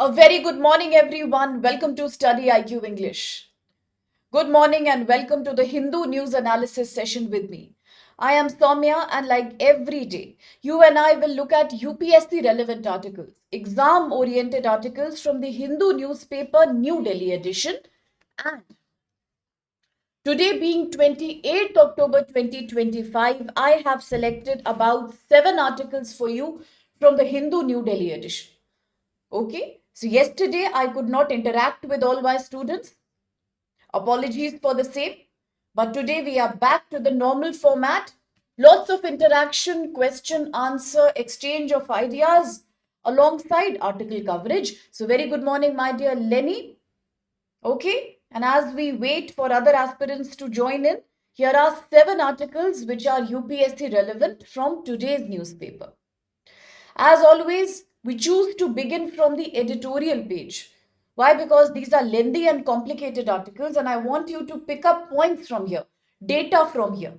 A very good morning, everyone. Welcome to Study IQ English. Good morning and welcome to the Hindu news analysis session with me. I am Soumya, and like every day, you and I will look at UPSC relevant articles, exam oriented articles from the Hindu newspaper New Delhi edition. And today, being 28th October 2025, I have selected about 7 articles for you from the Hindu New Delhi edition. Okay, so yesterday I could not interact with all my students. Apologies for the same. But today we are back to the normal format. Lots of interaction, question, answer, exchange of ideas alongside article coverage. So, very good morning, my dear Lenny. Okay, and as we wait for other aspirants to join in, here are 7 articles which are UPSC relevant from today's newspaper. As always, we choose to begin from the editorial page. Why? Because these are lengthy and complicated articles, and I want you to pick up points from here, data from here,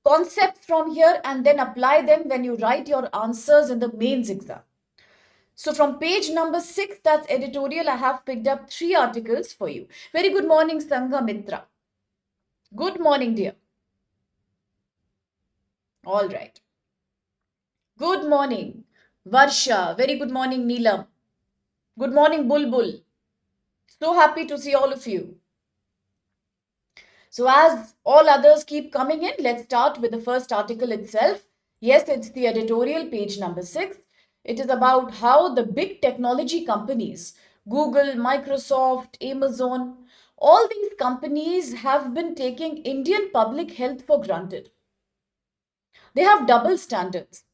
concepts from here, and then apply them when you write your answers in the mains exam. So, from page number 6, that's editorial, I have picked up 3 articles for you. Very good morning, Sangha Mitra. Good morning, dear. All right. Good morning, Varsha. Very good morning, Neelam. Good morning, Bulbul. So happy to see all of you. So as all others keep coming in, let's start with the first article itself. Yes, it's the editorial, page number 6. It is about how the big technology companies, Google, Microsoft, Amazon, all these companies have been taking Indian public health for granted. They have double standards.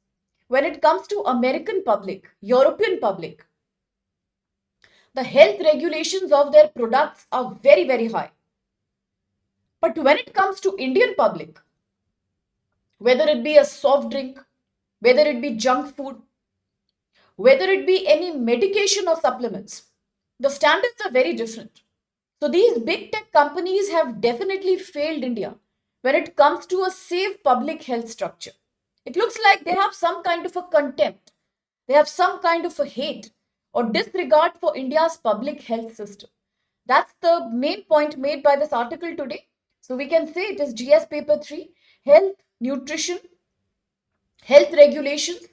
When it comes to American public, European public, the health regulations of their products are very, very high. But when it comes to Indian public, whether it be a soft drink, whether it be junk food, whether it be any medication or supplements, the standards are very different. So these big tech companies have definitely failed India when it comes to a safe public health structure. It looks like they have some kind of a contempt. They have some kind of a hate or disregard for India's public health system. That's the main point made by this article today. So we can say it is GS paper 3, health, nutrition, health regulations.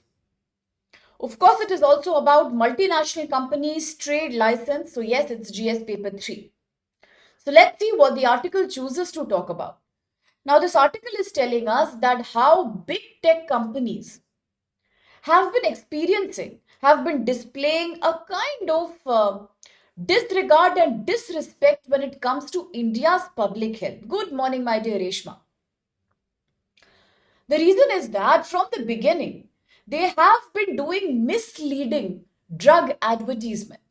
Of course, it is also about multinational companies, trade license. So yes, it's GS paper 3. So let's see what the article chooses to talk about. Now, this article is telling us that how big tech companies have been experiencing, have been displaying a kind of disregard and disrespect when it comes to India's public health. Good morning, my dear Reshma. The reason is that from the beginning, they have been doing misleading drug advertisement.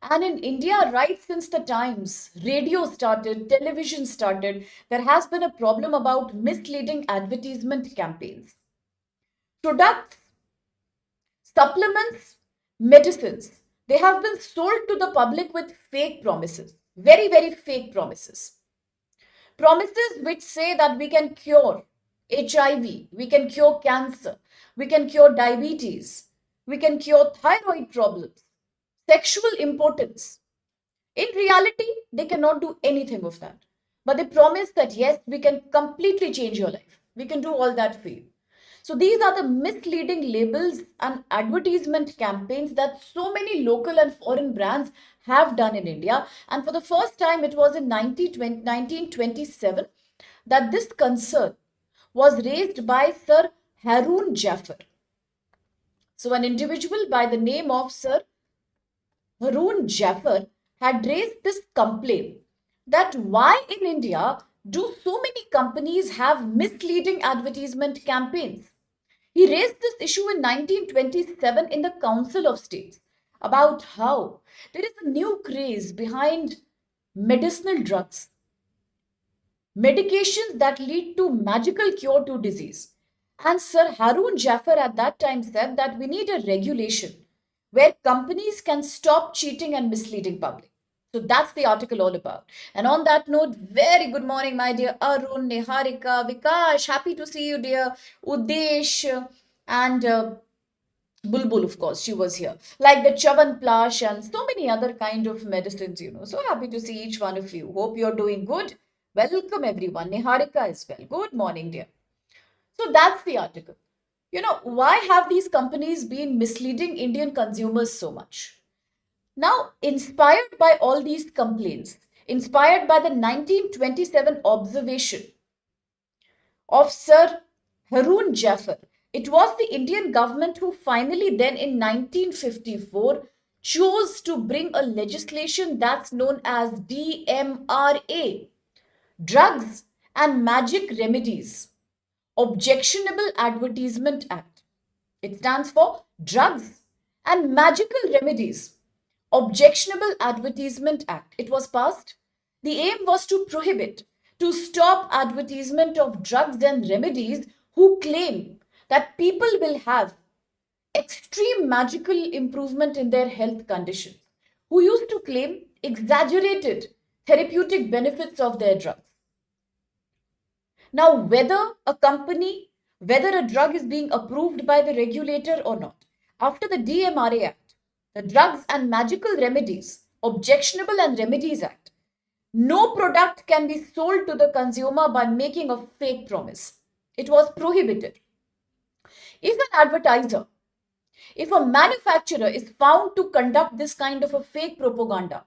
And in India, right since the times radio started, television started, there has been a problem about misleading advertisement campaigns. Products, supplements, medicines, they have been sold to the public with fake promises, very, very fake promises. Promises which say that we can cure HIV, we can cure cancer, we can cure diabetes, we can cure thyroid problems, sexual impotence. In reality, they cannot do anything of that. But they promise that yes, we can completely change your life. We can do all that for you. So these are the misleading labels and advertisement campaigns that so many local and foreign brands have done in India. And for the first time, it was in 1927 that this concern was raised by Sir Haroon Jaffer. So an individual by the name of Sir Haroon Jaffer had raised this complaint that why in India do so many companies have misleading advertisement campaigns? He raised this issue in 1927 in the Council of States about how there is a new craze behind medicinal drugs, medications that lead to magical cure to disease. And Sir Haroon Jaffer at that time said that we need a regulation where companies can stop cheating and misleading public. So that's the article all about. And on that note, very good morning, my dear Arun, Neharika, Vikash. Happy to see you, dear Udesh, and Bulbul, of course, she was here. Like the Chavanplash and so many other kind of medicines. So happy to see each one of you. Hope you're doing good. Welcome everyone. Niharika as well. Good morning, dear. So that's the article. Why have these companies been misleading Indian consumers so much? Now, inspired by all these complaints, inspired by the 1927 observation of Sir Haroon Jaffer, it was the Indian government who finally, then in 1954, chose to bring a legislation that's known as DMRA, Drugs and Magic Remedies, Objectionable Advertisement Act. It stands for Drugs and Magical Remedies, Objectionable Advertisement Act. It was passed. The aim was to prohibit, to stop advertisement of drugs and remedies who claim that people will have extreme magical improvement in their health conditions, who used to claim exaggerated therapeutic benefits of their drugs. Now, whether a drug is being approved by the regulator or not, after the DMRA Act, the Drugs and Magical Remedies, Objectionable and Remedies Act, no product can be sold to the consumer by making a fake promise. It was prohibited. If an advertiser, if a manufacturer is found to conduct this kind of a fake propaganda,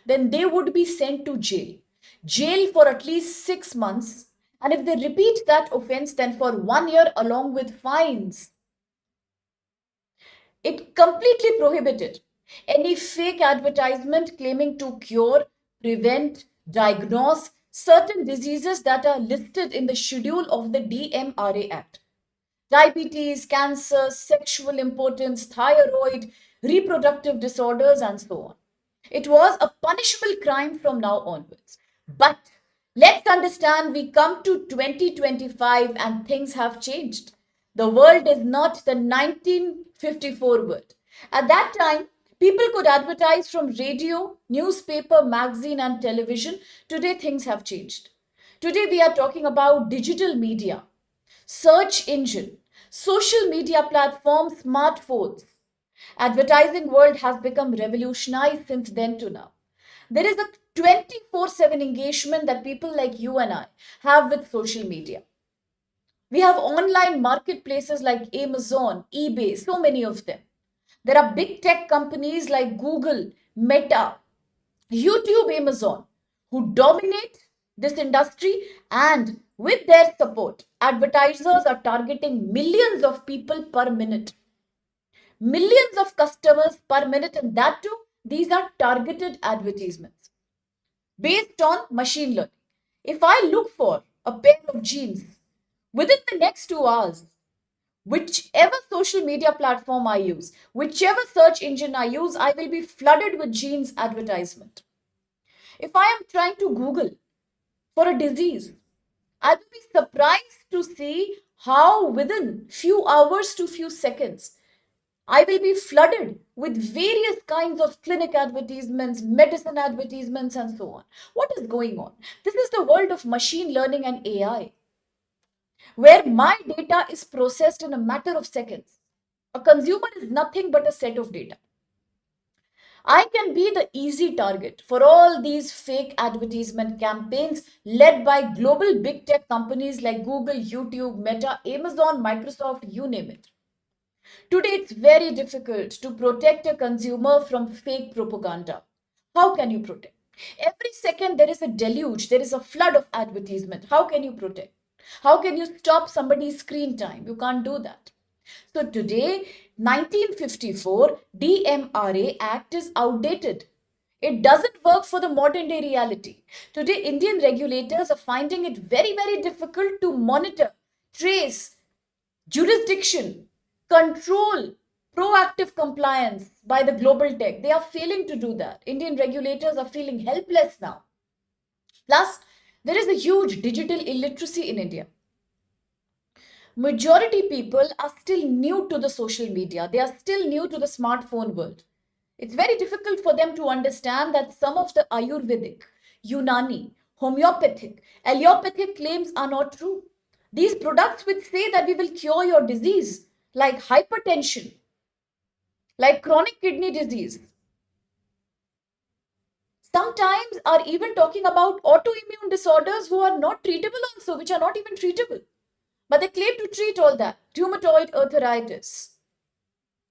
then they would be sent to jail. Jail for at least 6 months. And if they repeat that offense, then for 1 year along with fines. It completely prohibited any fake advertisement claiming to cure, prevent, diagnose certain diseases that are listed in the schedule of the DMRA Act. Diabetes, cancer, sexual impotence, thyroid, reproductive disorders, and so on. It was a punishable crime from now onwards. But let's understand, we come to 2025 and things have changed. The world is not the 1954 world. At that time, people could advertise from radio, newspaper, magazine, and television. Today, things have changed. Today, we are talking about digital media, search engine, social media platforms, smartphones. Advertising world has become revolutionized since then to now. There is a 24/7 engagement that people like you and I have with social media. We have online marketplaces like Amazon, eBay, so many of them. There are big tech companies like Google, Meta, YouTube, Amazon, who dominate this industry, and with their support, advertisers are targeting millions of people per minute. Millions of customers per minute, and that too, these are targeted advertisements based on machine learning. If I look for a pair of jeans within the next 2 hours, whichever social media platform I use, whichever search engine I use, I will be flooded with jeans advertisement. If I am trying to Google for a disease, I will be surprised to see how within few hours to few seconds, I will be flooded with various kinds of clinic advertisements, medicine advertisements, and so on. What is going on? This is the world of machine learning and AI, where my data is processed in a matter of seconds. A consumer is nothing but a set of data. I can be the easy target for all these fake advertisement campaigns led by global big tech companies like Google, YouTube, Meta, Amazon, Microsoft, you name it. Today, it's very difficult to protect a consumer from fake propaganda. How can you protect? Every second, there is a deluge, there is a flood of advertisement. How can you protect? How can you stop somebody's screen time? You can't do that. So today, 1954 DMRA Act is outdated. It doesn't work for the modern day reality. Today, Indian regulators are finding it very, very difficult to monitor, trace, jurisdiction, control, proactive compliance by the global tech. They are failing to do that. Indian regulators are feeling helpless now. Plus, there is a huge digital illiteracy in India. Majority people are still new to the social media. They are still new to the smartphone world. It's very difficult for them to understand that some of the Ayurvedic, Unani, homeopathic, allopathic claims are not true. These products which say that we will cure your disease, like hypertension, like chronic kidney disease. Sometimes are even talking about autoimmune disorders who are not treatable also, which are not even treatable. But they claim to treat all that. Rheumatoid arthritis,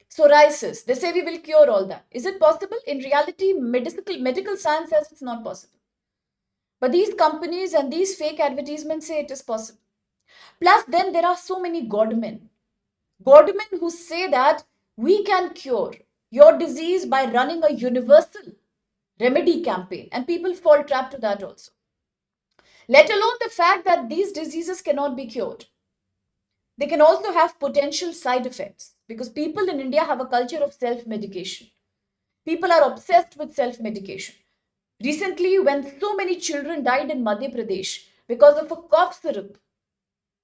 psoriasis. They say we will cure all that. Is it possible? In reality, medical science says it's not possible. But these companies and these fake advertisements say it is possible. Plus, then there are so many godmen. Godmen who say that we can cure your disease by running a universal remedy campaign. And people fall trap to that also. Let alone the fact that these diseases cannot be cured. They can also have potential side effects because people in India have a culture of self-medication. People are obsessed with self-medication. Recently, when so many children died in Madhya Pradesh because of a cough syrup,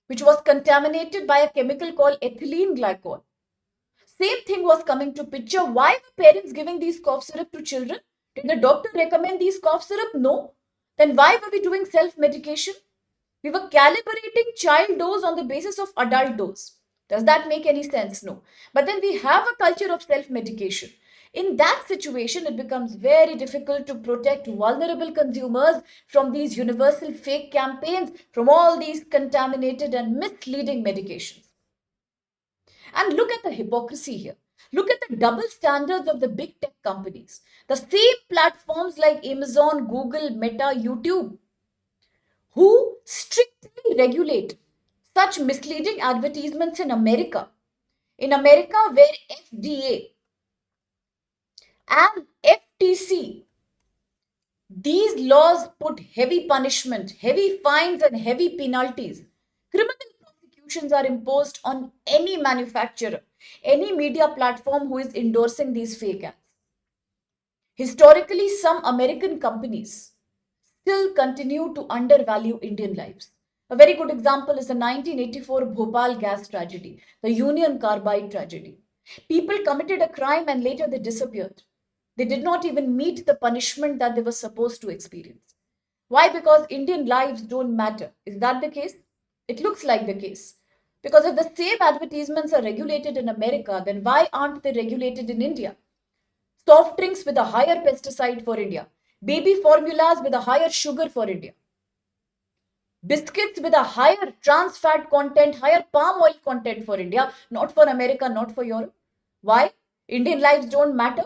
which was contaminated by a chemical called ethylene glycol, same thing was coming to picture. Why were parents giving these cough syrup to children? Did the doctor recommend these cough syrup? No. Then why were we doing self-medication? We were calibrating child dose on the basis of adult dose. Does that make any sense? No. But then we have a culture of self-medication. In that situation, it becomes very difficult to protect vulnerable consumers from these universal fake campaigns, from all these contaminated and misleading medications. And look at the hypocrisy here. Look at the double standards of the big tech companies. The same platforms like Amazon, Google, Meta, YouTube, who strictly regulate such misleading advertisements in America. In America, where FDA and FTC, these laws put heavy punishment, heavy fines, and heavy penalties. Criminal prosecutions are imposed on any manufacturer, any media platform who is endorsing these fake ads. Historically, some American companies still continue to undervalue Indian lives. A very good example is the 1984 Bhopal gas tragedy, the Union Carbide tragedy. People committed a crime and later they disappeared. They did not even meet the punishment that they were supposed to experience. Why? Because Indian lives don't matter. Is that the case? It looks like the case. Because if the same advertisements are regulated in America, then why aren't they regulated in India? Soft drinks with a higher pesticide for India. Baby formulas with a higher sugar for India. Biscuits with a higher trans fat content, higher palm oil content for India, not for America, not for Europe. Why? Indian lives don't matter.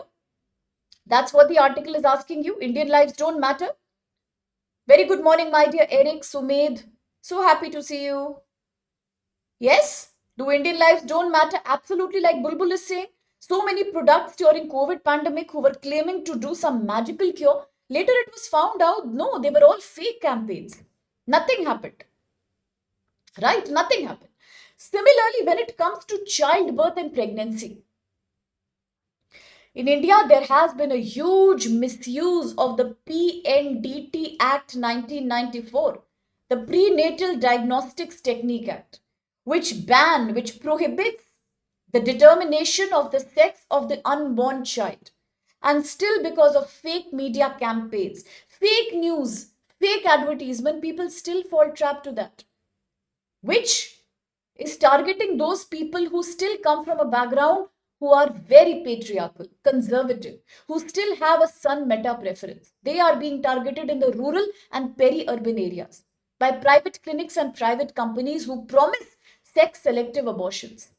That's what the article is asking you. Indian lives don't matter. Very good morning, my dear Eric, Sumed. So happy to see you. Yes, do Indian lives don't matter? Absolutely, like Bulbul is saying. So many products during COVID pandemic who were claiming to do some magical cure. Later it was found out, no, they were all fake campaigns. Nothing happened. Right? Nothing happened. Similarly, when it comes to childbirth and pregnancy, in India, there has been a huge misuse of the PNDT Act 1994, the Prenatal Diagnostics Technique Act, which prohibits the determination of the sex of the unborn child. And still, because of fake media campaigns, fake news, fake advertisement, people still fall trap to that, which is targeting those people who still come from a background who are very patriarchal, conservative, who still have a son meta preference. They are being targeted in the rural and peri-urban areas by private clinics and private companies who promise sex selective abortions.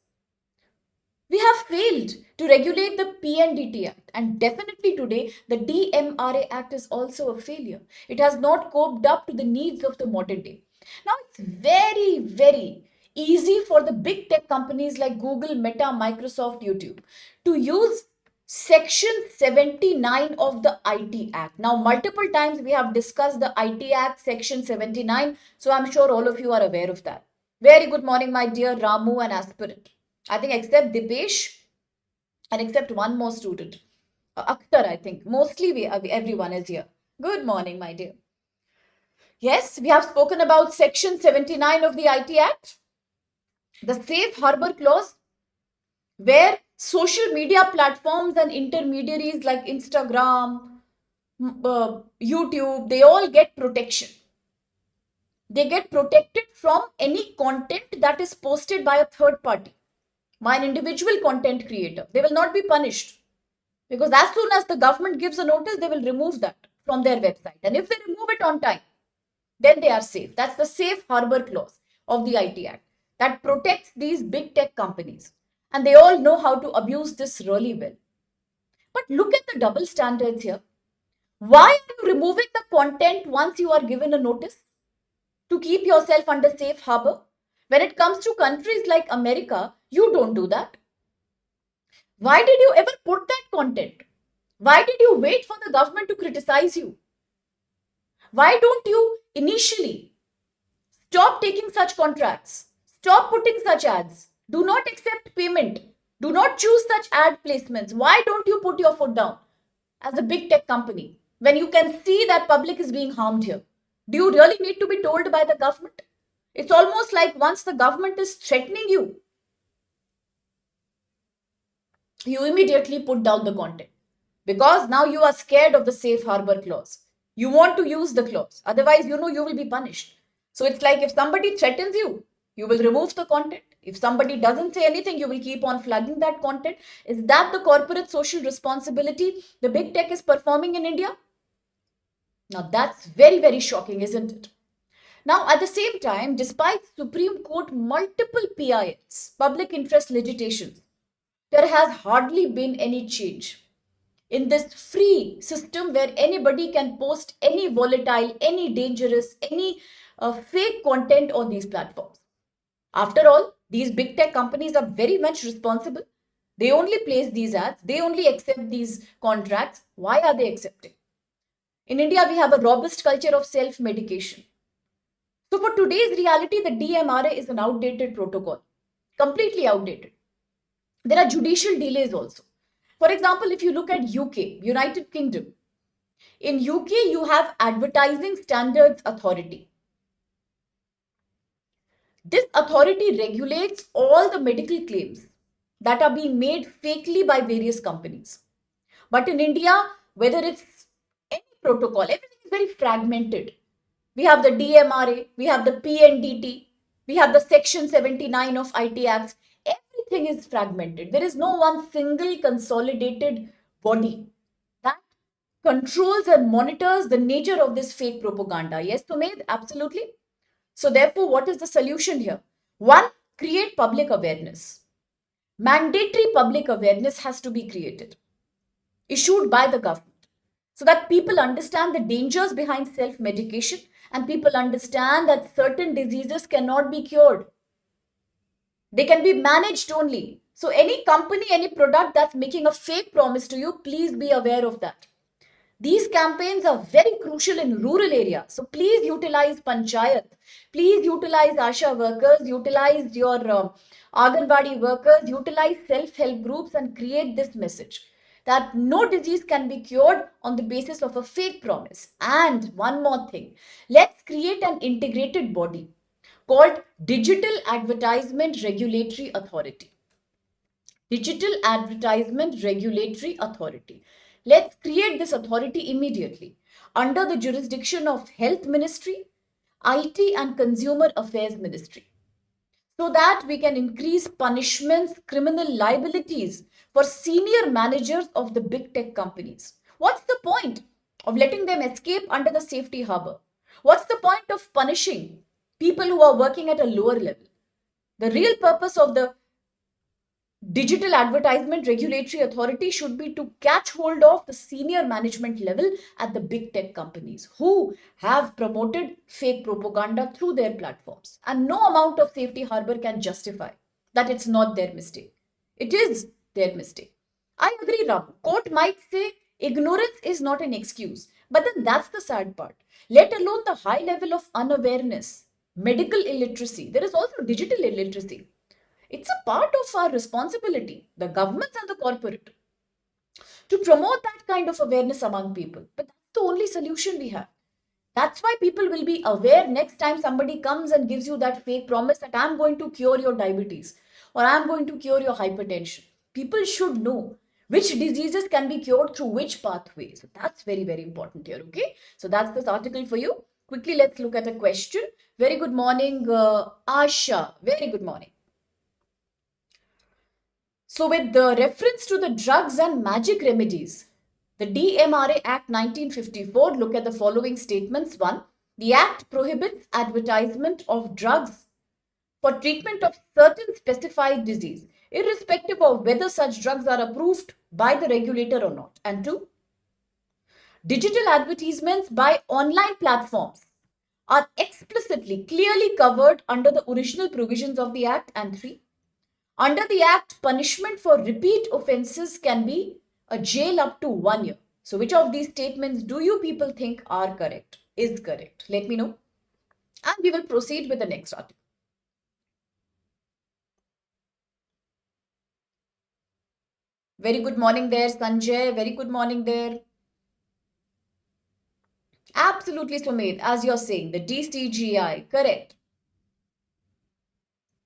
We have failed to regulate the PNDT Act, and definitely today the DMRA Act is also a failure. It has not coped up to the needs of the modern day. Now it's very, very easy for the big tech companies like Google, Meta, Microsoft, YouTube to use Section 79 of the IT Act. Now, multiple times we have discussed the IT Act, Section 79, so I'm sure all of you are aware of that. Very good morning, my dear Ramu and aspirant. I think except Dipesh and except one more student, Akhtar, I think. Mostly everyone is here. Good morning, my dear. Yes, we have spoken about Section 79 of the IT Act, the Safe Harbor Clause, where social media platforms and intermediaries like Instagram, YouTube, they all get protection. They get protected from any content that is posted by a third party. by an individual content creator, they will not be punished. Because as soon as the government gives a notice, they will remove that from their website. And if they remove it on time, then they are safe. That's the safe harbor clause of the IT Act that protects these big tech companies. And they all know how to abuse this really well. But look at the double standards here. Why are you removing the content once you are given a notice to keep yourself under safe harbor? When it comes to countries like America, you don't do that. Why did you ever put that content? Why did you wait for the government to criticize you? Why don't you initially stop taking such contracts? Stop putting such ads. Do not accept payment. Do not choose such ad placements. Why don't you put your foot down as a big tech company when you can see that public is being harmed here? Do you really need to be told by the government? It's almost like once the government is threatening you, you immediately put down the content because now you are scared of the safe harbor clause. You want to use the clause. Otherwise, you know you will be punished. So it's like if somebody threatens you, you will remove the content. If somebody doesn't say anything, you will keep on flagging that content. Is that the corporate social responsibility the big tech is performing in India? Now that's very, very shocking, isn't it? Now, at the same time, despite Supreme Court multiple PILs, public interest litigations, there has hardly been any change in this free system where anybody can post any volatile, any dangerous, any fake content on these platforms. After all, these big tech companies are very much responsible. They only place these ads, they only accept these contracts. Why are they accepting? In India, we have a robust culture of self medication. So, for today's reality, the DMRA is an outdated protocol, completely outdated. There are judicial delays also. For example, if you look at UK, United Kingdom, in UK you have Advertising Standards Authority. This authority regulates all the medical claims that are being made fakely by various companies. But in India, whether it's any protocol, everything is very fragmented. We have the DMRA, we have the PNDT, we have the Section 79 of IT Acts. Everything is fragmented. There is no one single consolidated body that controls and monitors the nature of this fake propaganda. Yes, Sumedh, absolutely. So therefore, what is the solution here? One, create public awareness. Mandatory public awareness has to be created, issued by the government, so that people understand the dangers behind self-medication and people understand that certain diseases cannot be cured. They can be managed only. So any company, any product that's making a fake promise to you, please be aware of that. These campaigns are very crucial in rural areas. So please utilize panchayat. Please utilize Asha workers, utilize your Anganwadi workers, utilize self-help groups and create this message that no disease can be cured on the basis of a fake promise. And one more thing, let's create an integrated body called Digital Advertisement Regulatory Authority. Digital Advertisement Regulatory Authority. Let's create this authority immediately under the jurisdiction of Health Ministry, IT and Consumer Affairs Ministry, so that we can increase punishments, criminal liabilities for senior managers of the big tech companies. What's the point of letting them escape under the safety harbor? What's the point of punishing people who are working at a lower level? The real purpose of the Digital Advertisement Regulatory Authority should be to catch hold of the senior management level at the big tech companies who have promoted fake propaganda through their platforms. And no amount of safety harbor can justify that it's not their mistake. It is their mistake. I agree, Ram. Court might say ignorance is not an excuse. But then that's the sad part. Let alone the high level of unawareness, medical illiteracy. There is also digital illiteracy. It's a part of our responsibility, the governments and the corporate, to promote that kind of awareness among people. But that's the only solution we have. That's why people will be aware next time somebody comes and gives you that fake promise that I'm going to cure your diabetes or I'm going to cure your hypertension. People should know which diseases can be cured through which pathway. So that's very, very important here. Okay. So that's this article for you. Quickly, let's look at a question. Very good morning, Asha. Very good morning. So, with the reference to the drugs and magic remedies, the DMRA Act 1954, look at the following statements. One, the Act prohibits advertisement of drugs for treatment of certain specified disease, irrespective of whether such drugs are approved by the regulator or not. And two, digital advertisements by online platforms are explicitly, clearly covered under the original provisions of the Act. And three, under the Act, punishment for repeat offences can be a jail up to 1 year. So, which of these statements do you people think are correct? Is correct? Let me know. And we will proceed with the next article. Very good morning there, Sanjay. Very good morning there. Absolutely, Sumit. As you're saying, the DCGI. Correct.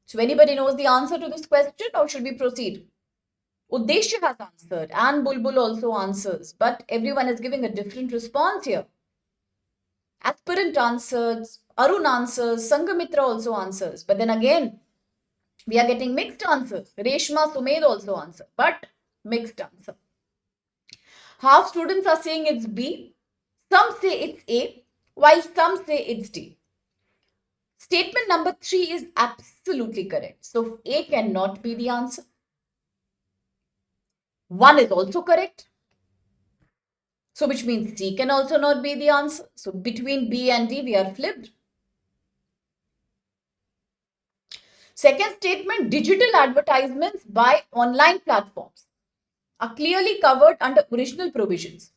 So, anybody knows the answer to this question, or should we proceed? Uddeshya has answered and Bulbul also answers, but everyone is giving a different response here. Aspirant answers, Arun answers, Sangamitra also answers. But then again, we are getting mixed answers. Reshma, Sumed also answer, but mixed answer. Half students are saying it's B, some say it's A, while some say it's D. Statement number 3 is absolutely correct. So A cannot be the answer. 1 is also correct. So which means C can also not be the answer. So between B and D, we are flipped. Second statement, digital advertisements by online platforms are clearly covered under original provisions.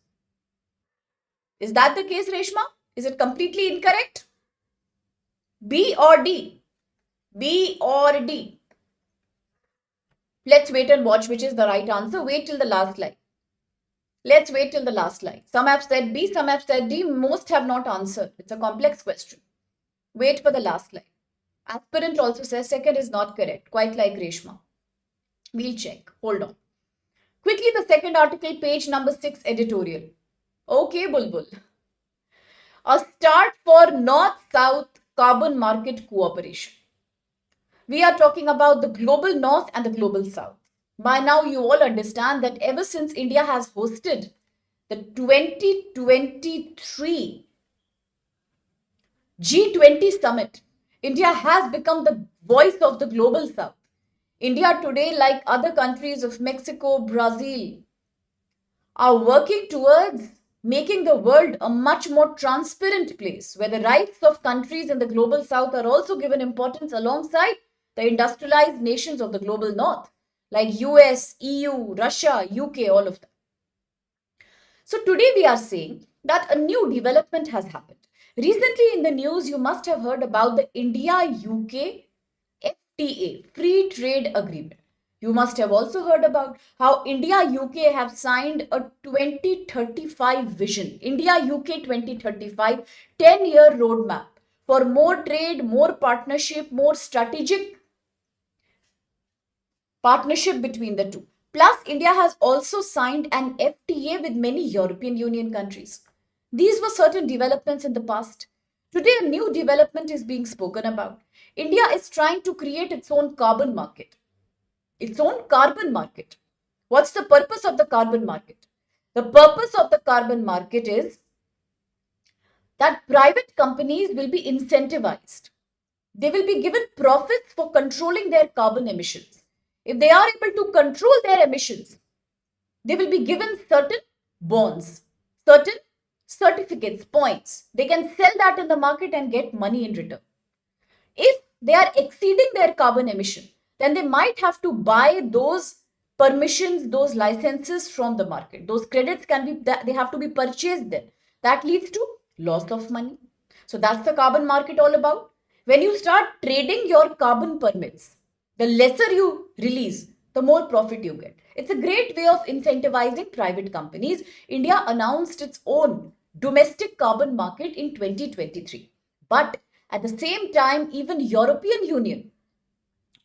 Is that the case, Reshma? Is it completely incorrect? B or D? B or D? Let's wait and watch which is the right answer. Wait till the last line. Let's wait till the last line. Some have said B, some have said D. Most have not answered. It's a complex question. Wait for the last line. Aspirant also says second is not correct, quite like Reshma. We'll check. Hold on. Quickly, the second article, page number 6, editorial. Okay, Bulbul. A start for North-South carbon market cooperation. We are talking about the global North and the global South. By now, you all understand that ever since India has hosted the 2023 G20 summit, India has become the voice of the global South. India today, like other countries of Mexico, Brazil, are working towards making the world a much more transparent place where the rights of countries in the global South are also given importance alongside the industrialized nations of the global North, like US, EU, Russia, UK, all of them. So today we are saying that a new development has happened. Recently in the news, you must have heard about the India-UK FTA, Free Trade Agreement. You must have also heard about how India-UK have signed a 2035 vision, India-UK 2035 10-year roadmap for more trade, more partnership, more strategic partnership between the two. Plus, India has also signed an FTA with many European Union countries. These were certain developments in the past. Today, a new development is being spoken about. India is trying to create its own carbon market. Its own carbon market. What's the purpose of the carbon market? The purpose of the carbon market is that private companies will be incentivized. They will be given profits for controlling their carbon emissions. If they are able to control their emissions, they will be given certain bonds, certain certificates, points. They can sell that in the market and get money in return. If they are exceeding their carbon emission, then they might have to buy those permissions, those licenses from the market. Those credits can be, they have to be purchased then. That leads to loss of money. So that's the carbon market all about. When you start trading your carbon permits, the lesser you release, the more profit you get. It's a great way of incentivizing private companies. India announced its own domestic carbon market in 2023. But at the same time, even European Union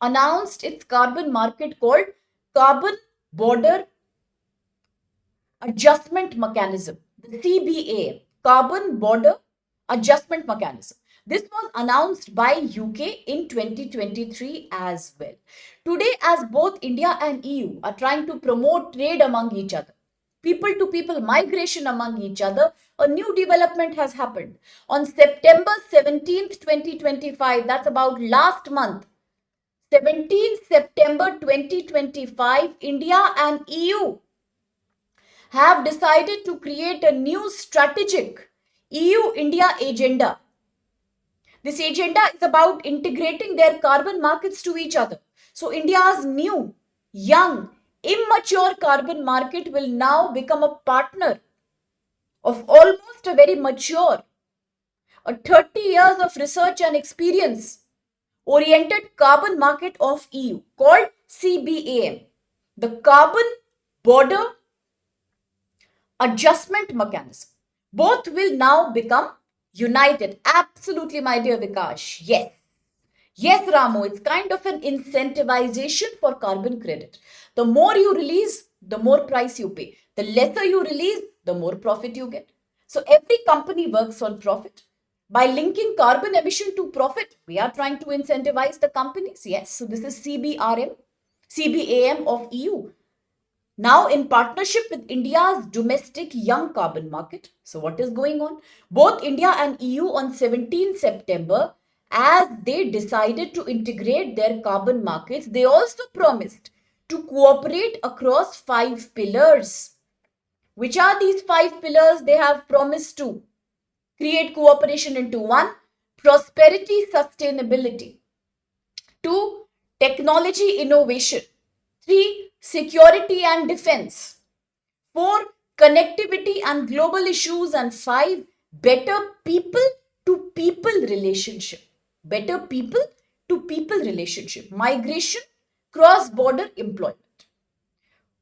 announced its carbon market called Carbon Border Adjustment Mechanism, the CBAM, Carbon Border Adjustment Mechanism. This was announced by UK in 2023 as well. Today, as both India and EU are trying to promote trade among each other, people to people migration among each other, a new development has happened. On September 17th, 2025, that's about last month, 17th September 2025, India and EU have decided to create a new strategic EU-India agenda. This agenda is about integrating their carbon markets to each other. So India's new, young, immature carbon market will now become a partner of almost a very mature, a 30 years of research and experience oriented carbon market of EU called CBAM, the Carbon Border Adjustment Mechanism. Both will now become united. Absolutely, my dear Vikash. Yes. Yes, Ramu, it's kind of an incentivization for carbon credit. The more you release, the more price you pay. The lesser you release, the more profit you get. So every company works on profit. By linking carbon emission to profit, we are trying to incentivize the companies. Yes, so this is CBAM of EU. Now in partnership with India's domestic young carbon market. So what is going on? Both India and EU on 17 September, as they decided to integrate their carbon markets, they also promised to cooperate across 5 pillars. Which are these 5 pillars they have promised to create cooperation into? 1, prosperity sustainability. 2, technology innovation. 3, security and defense. 4, connectivity and global issues. And 5, better people to people relationship. Better people to people relationship. Migration, cross-border employment.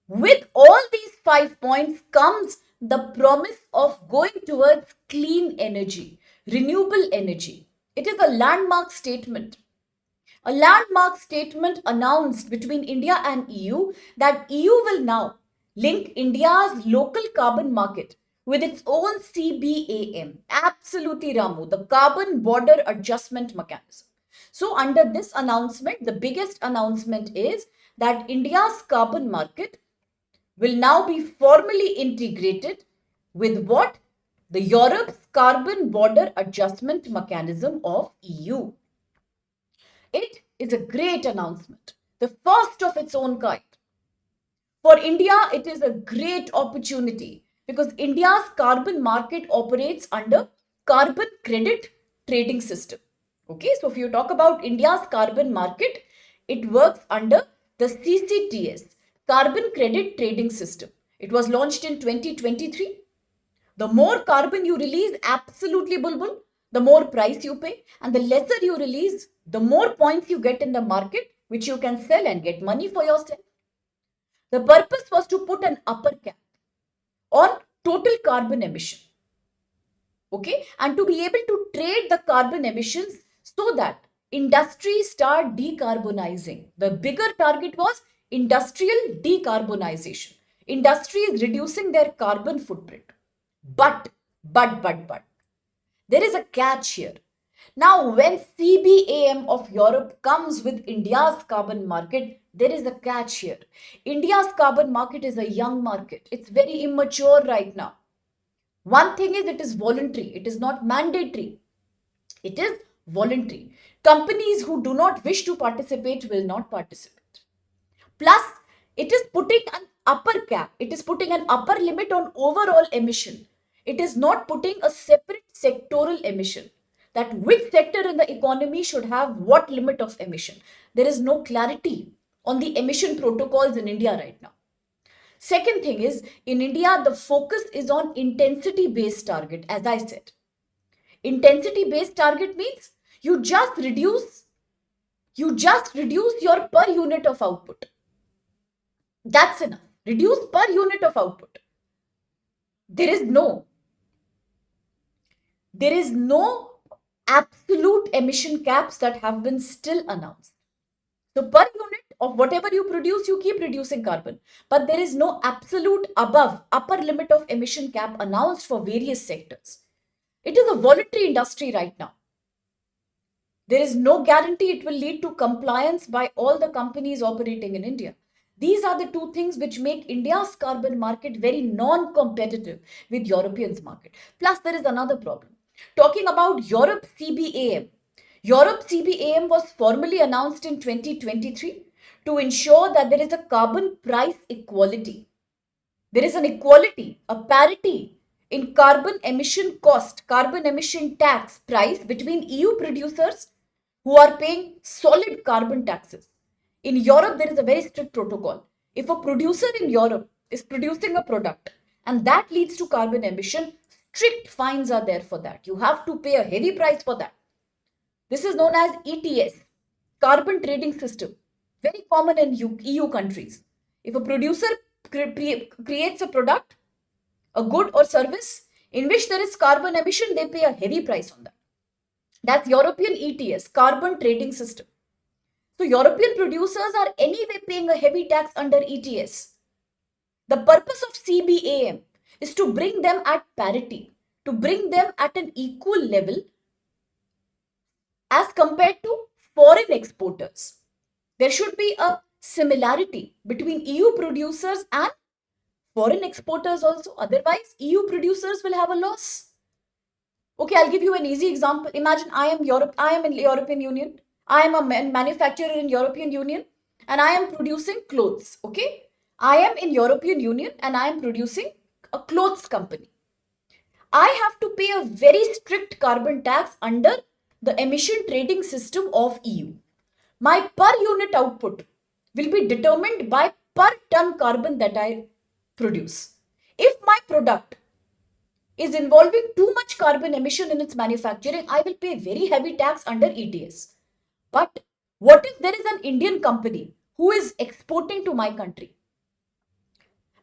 With all these 5 points comes the promise of going towards clean energy, renewable energy. It is a landmark statement. A landmark statement announced between India and EU that EU will now link India's local carbon market with its own CBAM. Absolutely, Ramu, the Carbon Border Adjustment Mechanism. So under this announcement, the biggest announcement is that India's carbon market will now be formally integrated with what? The Europe's Carbon Border Adjustment Mechanism of EU. It is a great announcement, the first of its own kind. For India, it is a great opportunity because India's carbon market operates under carbon credit trading system. Okay, so if you talk about India's carbon market, it works under the CCTS, Carbon Credit Trading System. It was launched in 2023. The more carbon you release, absolutely bulbul, the more price you pay, and the lesser you release, the more points you get in the market, which you can sell and get money for yourself. The purpose was to put an upper cap on total carbon emission. Okay, and to be able to trade the carbon emissions so that industries start decarbonizing. The bigger target was industrial decarbonization. Industry is reducing their carbon footprint. But, there is a catch here. Now, when CBAM of Europe comes with India's carbon market, there is a catch here. India's carbon market is a young market. It's very immature right now. One thing is, it is voluntary. It is not mandatory. It is voluntary. Companies who do not wish to participate will not participate. Plus, it is putting an upper cap. It is putting an upper limit on overall emission. It is not putting a separate sectoral emission, that which sector in the economy should have what limit of emission. There is no clarity on the emission protocols in India right now. Second thing is, in India, the focus is on intensity-based target, as I said. Intensity-based target means you just reduce your per unit of output. That's enough. Reduce per unit of output. There is no absolute emission caps that have been still announced. So per unit of whatever you produce, you keep reducing carbon. But there is no absolute upper limit of emission cap announced for various sectors. It is a voluntary industry right now. There is no guarantee it will lead to compliance by all the companies operating in India. These are the two things which make India's carbon market very non-competitive with Europeans' market. Plus, there is another problem. Talking about Europe CBAM. Europe CBAM was formally announced in 2023 to ensure that there is a carbon price equality. There is an equality, a parity in carbon emission cost, carbon emission tax price between EU producers who are paying solid carbon taxes. In Europe, there is a very strict protocol. If a producer in Europe is producing a product and that leads to carbon emission, strict fines are there for that. You have to pay a heavy price for that. This is known as ETS, carbon trading system, very common in EU countries. If a producer creates a product, a good or service in which there is carbon emission, they pay a heavy price on that. That's European ETS, carbon trading system. So European producers are anyway paying a heavy tax under ETS. The purpose of CBAM is to bring them at parity, to bring them at an equal level as compared to foreign exporters. There should be a similarity between EU producers and foreign exporters also. Otherwise, EU producers will have a loss. Okay, I'll give you an easy example. Imagine I am in European Union. I am a manufacturer in European Union and I am producing clothes. Okay, I am in European Union and I am producing a clothes company. I have to pay a very strict carbon tax under the emission trading system of EU. My per unit output will be determined by per ton carbon that I produce. If my product is involving too much carbon emission in its manufacturing, I will pay very heavy tax under ETS. But what if there is an Indian company who is exporting to my country,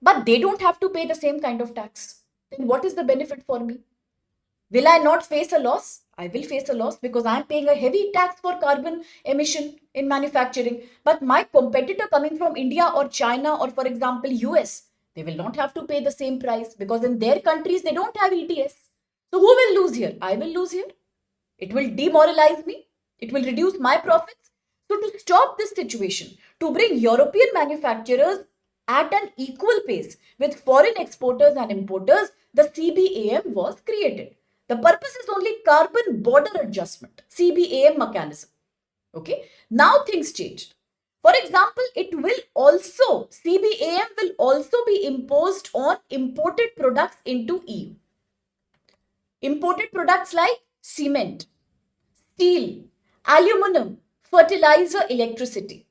but they don't have to pay the same kind of tax? Then what is the benefit for me? Will I not face a loss? I will face a loss because I am paying a heavy tax for carbon emission in manufacturing. But my competitor coming from India or China or, for example, US, they will not have to pay the same price because in their countries they don't have ETS. So who will lose here? I will lose here. It will demoralize me. It will reduce my profits. So to stop this situation, to bring European manufacturers at an equal pace with foreign exporters and importers, the CBAM was created. The purpose is only carbon border adjustment, CBAM mechanism. Okay. Now things changed. For example, CBAM will also be imposed on imported products into EU. Imported products like cement, steel, aluminum, fertilizer, electricity.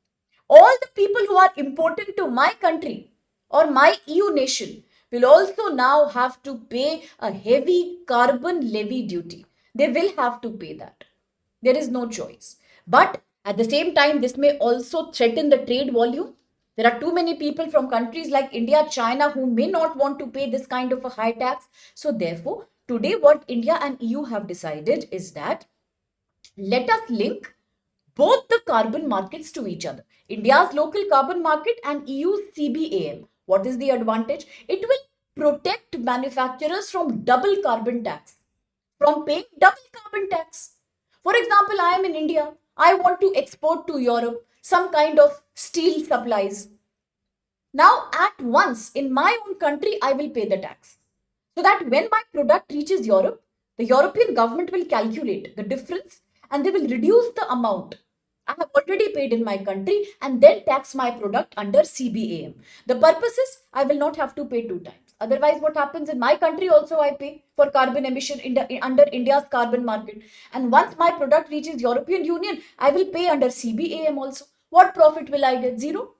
All the people who are importing to my country or my EU nation will also now have to pay a heavy carbon levy duty. They will have to pay that. There is no choice. But at the same time, this may also threaten the trade volume. There are too many people from countries like India, China who may not want to pay this kind of a high tax. So therefore, today what India and EU have decided is that let us link both the carbon markets to each other. India's local carbon market and EU's CBAM. What is the advantage? It will protect manufacturers from double carbon tax, from paying double carbon tax. For example, I am in India. I want to export to Europe some kind of steel supplies. Now, at once, in my own country, I will pay the tax. So that when my product reaches Europe, the European government will calculate the difference and they will reduce the amount I have already paid in my country and then tax my product under CBAM. The purpose is I will not have to pay two times. Otherwise, what happens in my country also I pay for carbon emission under India's carbon market. And once my product reaches European Union, I will pay under CBAM also. What profit will I get? Zero.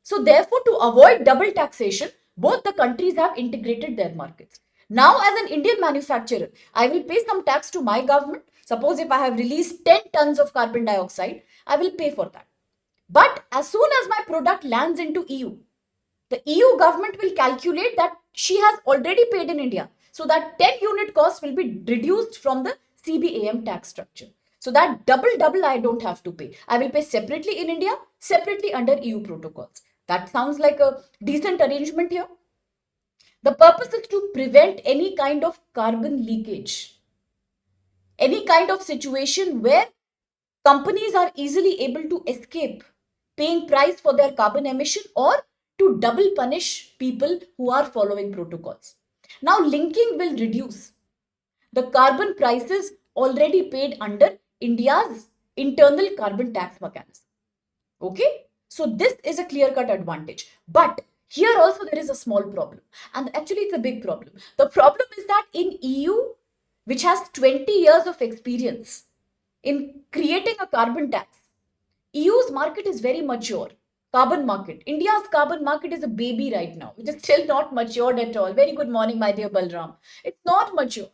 So therefore, to avoid double taxation, both the countries have integrated their markets. Now, as an Indian manufacturer, I will pay some tax to my government. Suppose if I have released 10 tons of carbon dioxide, I will pay for that. But as soon as my product lands into EU, the EU government will calculate that she has already paid in India. So that 10 unit cost will be reduced from the CBAM tax structure. So that double I don't have to pay. I will pay separately in India, separately under EU protocols. That sounds like a decent arrangement here. The purpose is to prevent any kind of carbon leakage. Any kind of situation where companies are easily able to escape paying price for their carbon emission or to double punish people who are following protocols. Now, linking will reduce the carbon prices already paid under India's internal carbon tax mechanism. Okay? So this is a clear-cut advantage. But here also there is a small problem. And actually it's a big problem. The problem is that in EU, which has 20 years of experience in creating a carbon tax, EU's market is very mature. Carbon market. India's carbon market is a baby right now. It is still not matured at all. Very good morning, my dear Balram. It's not mature.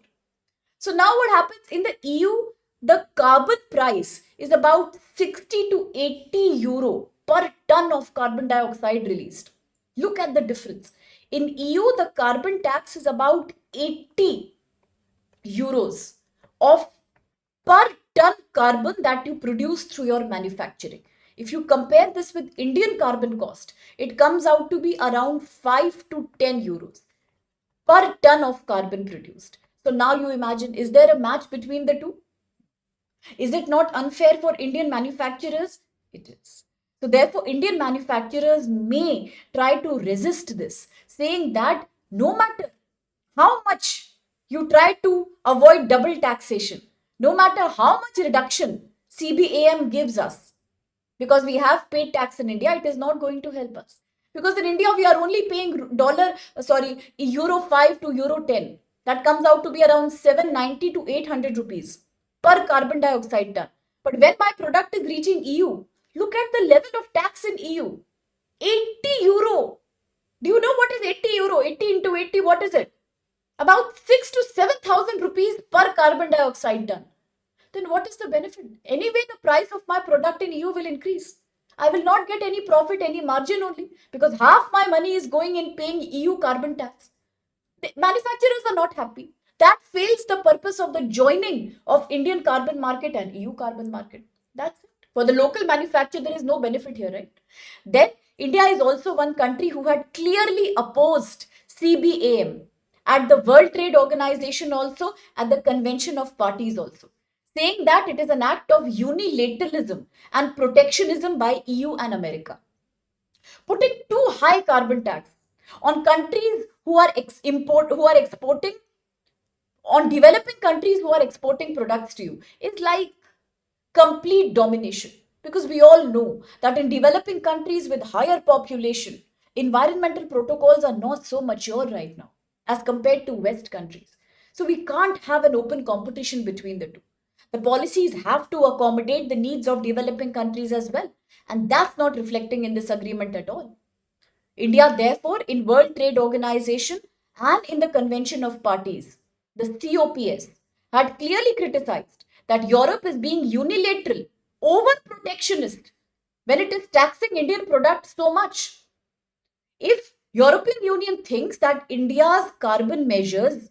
So now what happens in the EU, the carbon price is about 60 to 80 euro per ton of carbon dioxide released. Look at the difference. In EU, the carbon tax is about 80 euros of per ton carbon that you produce through your manufacturing. If you compare this with Indian carbon cost, it comes out to be around 5 to 10 euros per ton of carbon produced. So now you imagine, is there a match between the two? Is it not unfair for Indian manufacturers? It is. So therefore, Indian manufacturers may try to resist this, saying that no matter how much you try to avoid double taxation, no matter how much reduction CBAM gives us, because we have paid tax in India, it is not going to help us. Because in India, we are only paying euro 5 to euro 10. That comes out to be around 790 to 800 rupees per carbon dioxide ton. But when my product is reaching EU, look at the level of tax in EU. 80 euro. Do you know what is 80 euro? 80 into 80, what is it? About 6 to 7,000 rupees per carbon dioxide ton. Then what is the benefit? Anyway, the price of my product in EU will increase. I will not get any profit, any margin only, because half my money is going in paying EU carbon tax. The manufacturers are not happy. That fails the purpose of the joining of Indian carbon market and EU carbon market. That's it. For the local manufacturer, there is no benefit here, right? Then India is also one country who had clearly opposed CBAM at the World Trade Organization also, at the Convention of Parties also, saying that it is an act of unilateralism and protectionism by EU and America. Putting too high carbon tax on countries who are exporting, on developing countries who are exporting products to you, is like complete domination. Because we all know that in developing countries with higher population, environmental protocols are not so mature right now as compared to West countries. So we can't have an open competition between the two. The policies have to accommodate the needs of developing countries as well. And that's not reflecting in this agreement at all. India, therefore, in World Trade Organization and in the Convention of Parties, the COPS, had clearly criticized that Europe is being unilateral, over-protectionist when it is taxing Indian products so much. If European Union thinks that India's carbon measures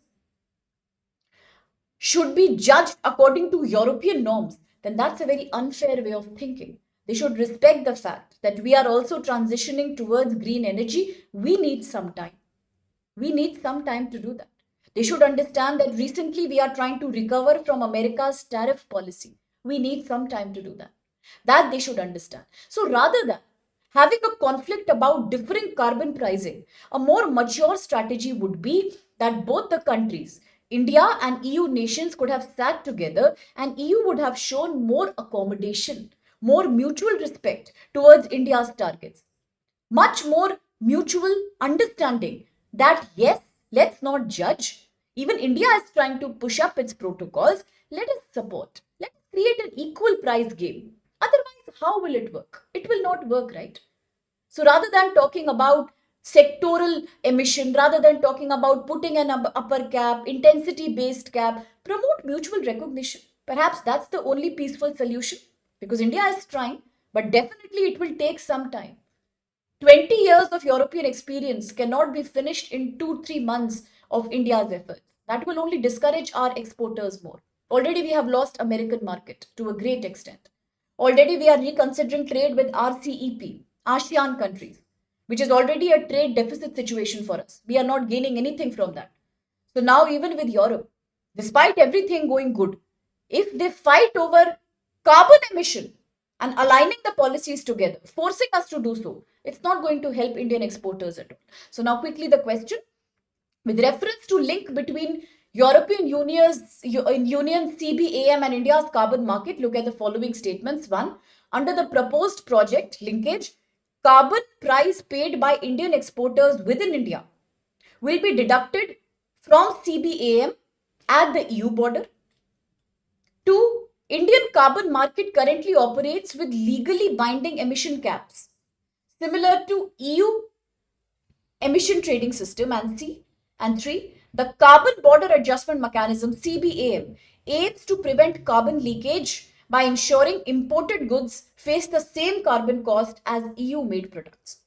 should be judged according to European norms, then that's a very unfair way of thinking. They should respect the fact that we are also transitioning towards green energy. We need some time. We need some time to do that. They should understand that recently we are trying to recover from America's tariff policy. We need some time to do that. That they should understand. So rather than having a conflict about differing carbon pricing, a more mature strategy would be that both the countries, India and EU nations, could have sat together and EU would have shown more accommodation, more mutual respect towards India's targets, much more mutual understanding that yes, let's not judge. Even India is trying to push up its protocols. Let us support. Let's create an equal price game. Otherwise, how will it work? It will not work, right? So rather than talking about sectoral emission, rather than talking about putting an upper cap, intensity-based cap, promote mutual recognition. Perhaps that's the only peaceful solution, because India is trying, but definitely it will take some time. 20 years of European experience cannot be finished in 2-3 months of India's efforts. That will only discourage our exporters more. Already we have lost American market to a great extent. Already we are reconsidering trade with RCEP, ASEAN countries, which is already a trade deficit situation for us. We are not gaining anything from that. So now even with Europe, despite everything going good, if they fight over Carbon emission and aligning the policies together, forcing us to do so, it's not going to help Indian exporters at all. So now quickly the question, with reference to link between European Union CBAM and India's carbon market, look at the following statements. One, under the proposed project linkage, carbon price paid by Indian exporters within India will be deducted from CBAM at the EU border. Two, Indian carbon market currently operates with legally binding emission caps, similar to EU emission trading system. And three, the carbon border adjustment mechanism CBAM aims to prevent carbon leakage by ensuring imported goods face the same carbon cost as EU made products.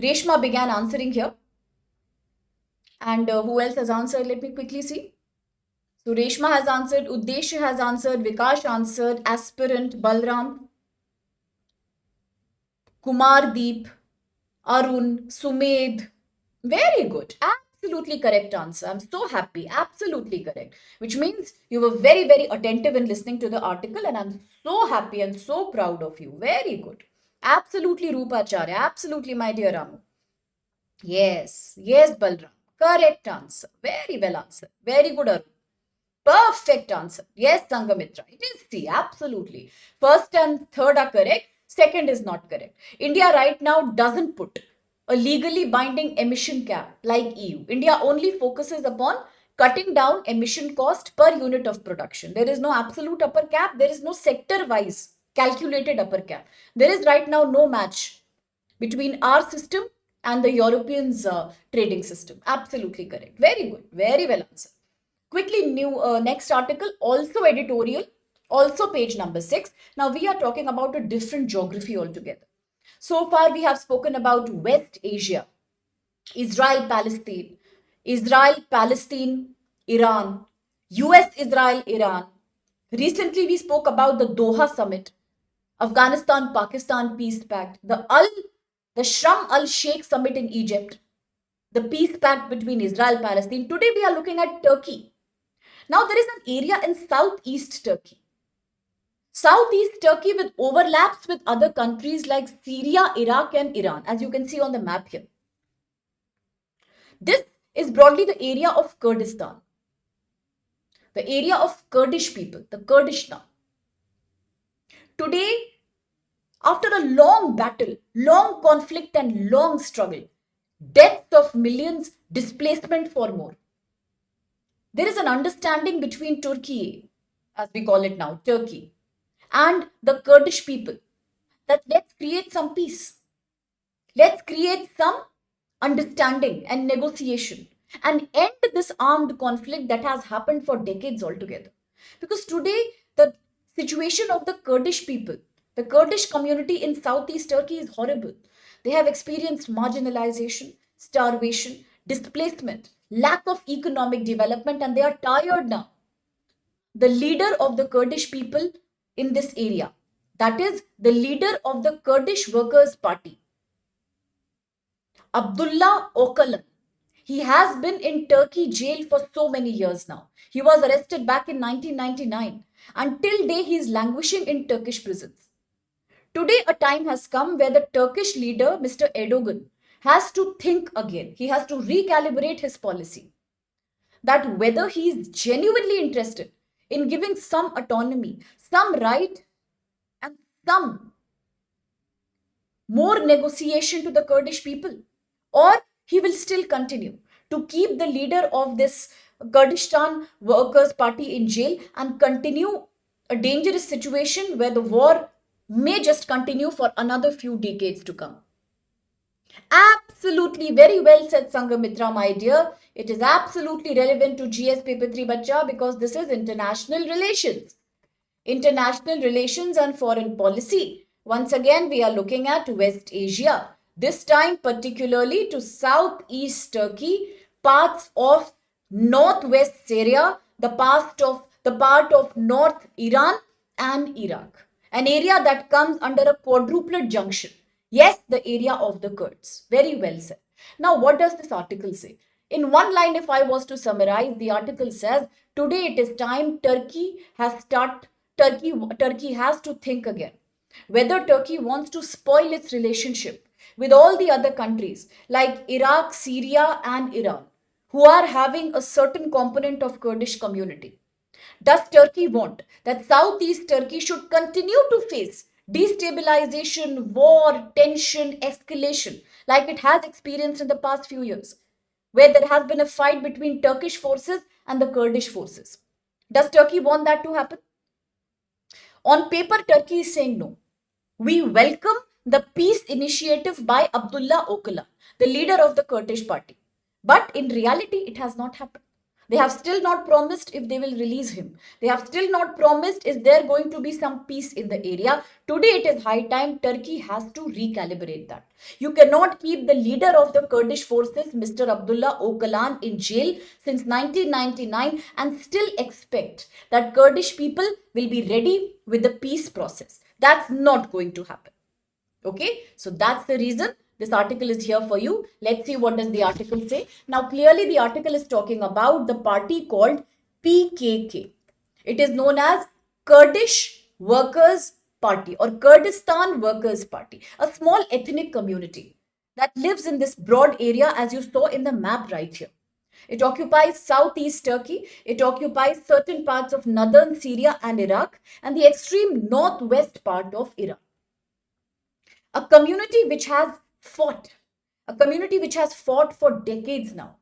Reshma began answering here. And who else has answered? Let me quickly see. So Reshma has answered, Uddesh has answered, Vikash answered, Aspirant, Balram, Kumar Deep, Arun, Sumed. Very good. Absolutely correct answer. I'm so happy. Absolutely correct. Which means you were very, very attentive in listening to the article, and I'm so happy and so proud of you. Very good. Absolutely, Rupacharya. Absolutely, my dear Ramu. Yes. Yes, Balram. Correct answer. Very well answered. Very good, Arun. Perfect answer. Yes, Sangamitra. It is C. Absolutely. First and third are correct. Second is not correct. India right now doesn't put a legally binding emission cap like EU. India only focuses upon cutting down emission cost per unit of production. There is no absolute upper cap. There is no sector-wise calculated upper cap. There is right now no match between our system and the Europeans' trading system. Absolutely correct. Very good. Very well answered. Quickly, next article, also editorial, also page number 6. Now we are talking about a different geography altogether. So far we have spoken about West Asia, Israel, Palestine, Iran, US, Israel, Iran. Recently we spoke about the Doha Summit, Afghanistan, Pakistan Peace Pact, the Sharm el-Sheikh Summit in Egypt, the Peace Pact between Israel, Palestine. Today we are looking at Turkey. Now there is an area in southeast Turkey. Southeast Turkey with overlaps with other countries like Syria, Iraq and Iran, as you can see on the map here. This is broadly the area of Kurdistan, the area of Kurdish people, the Kurdistan. Today, after a long battle, long conflict and long struggle, deaths of millions, displacement for more, there is an understanding between Turkey, as we call it now, Turkey, and the Kurdish people that let's create some peace. Let's create some understanding and negotiation and end this armed conflict that has happened for decades altogether. Because today, the situation of the Kurdish people, the Kurdish community in southeast Turkey is horrible. They have experienced marginalization, starvation, displacement, lack of economic development, and they are tired now. The leader of the Kurdish people in this area, that is the leader of the Kurdish Workers' Party, Abdullah Öcalan, he has been in Turkey jail for so many years now. He was arrested back in 1999. Until day he is languishing in Turkish prisons. Today a time has come where the Turkish leader, Mr. Erdogan, has to think again. He has to recalibrate his policy. That whether he is genuinely interested in giving some autonomy, some right, and some more negotiation to the Kurdish people, or he will still continue to keep the leader of this Kurdistan Workers' Party in jail and continue a dangerous situation where the war may just continue for another few decades to come. Absolutely, very well said Sangamitra, my dear. It is absolutely relevant to GS Paper 3 Bacha because this is international relations. International relations and foreign policy. Once again, we are looking at West Asia. This time particularly to southeast Turkey, parts of northwest Syria, the part of North Iran and Iraq. An area that comes under a quadruplet junction. Yes, the area of the Kurds. Very well said. Now, what does this article say? In one line, if I was to summarize, the article says, today it is time Turkey Turkey has to think again whether Turkey wants to spoil its relationship with all the other countries like Iraq, Syria, and Iran, who are having a certain component of Kurdish community. Does Turkey want that Southeast Turkey should continue to face destabilization, war, tension, escalation like it has experienced in the past few years, where there has been a fight between Turkish forces and the Kurdish forces? Does Turkey want that to happen? On paper, Turkey is saying no. We welcome the peace initiative by Abdullah Öcalan, the leader of the Kurdish party. But in reality, it has not happened. They have still not promised if they will release him. They have still not promised is there going to be some peace in the area. Today it is high time Turkey has to recalibrate that. You cannot keep the leader of the Kurdish forces, Mr. Abdullah Öcalan, in jail since 1999 and still expect that Kurdish people will be ready with the peace process. That's not going to happen. Okay, so that's the reason this article is here for you. Let's see what does the article say. Now, clearly the article is talking about the party called PKK. It is known as Kurdish Workers Party or Kurdistan Workers Party, a small ethnic community that lives in this broad area as you saw in the map right here. It occupies southeast Turkey, it occupies certain parts of northern Syria and Iraq, and the extreme northwest part of Iran. A community which has fought for decades now.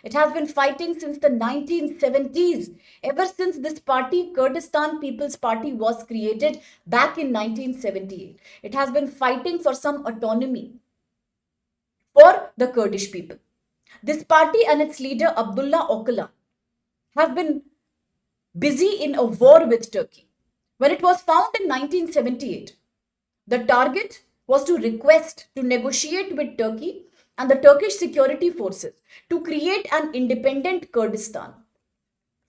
It has been fighting since the 1970s, ever since this party, Kurdistan People's Party, was created back in 1978. It has been fighting for some autonomy for the Kurdish people. This party and its leader, Abdullah Öcalan, have been busy in a war with Turkey. When it was founded in 1978, the target was to request to negotiate with Turkey and the Turkish security forces to create an independent Kurdistan,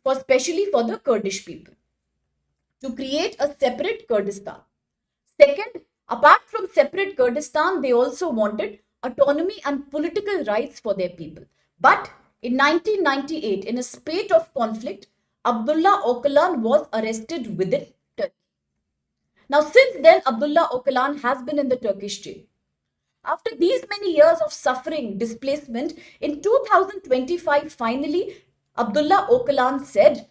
especially for the Kurdish people, to create a separate Kurdistan. Second, apart from separate Kurdistan, they also wanted autonomy and political rights for their people. But in 1998, in a spate of conflict, Abdullah Öcalan was arrested within Turkey. Now, since then, Abdullah Öcalan has been in the Turkish jail. After these many years of suffering, displacement, in 2025, finally, Abdullah Öcalan said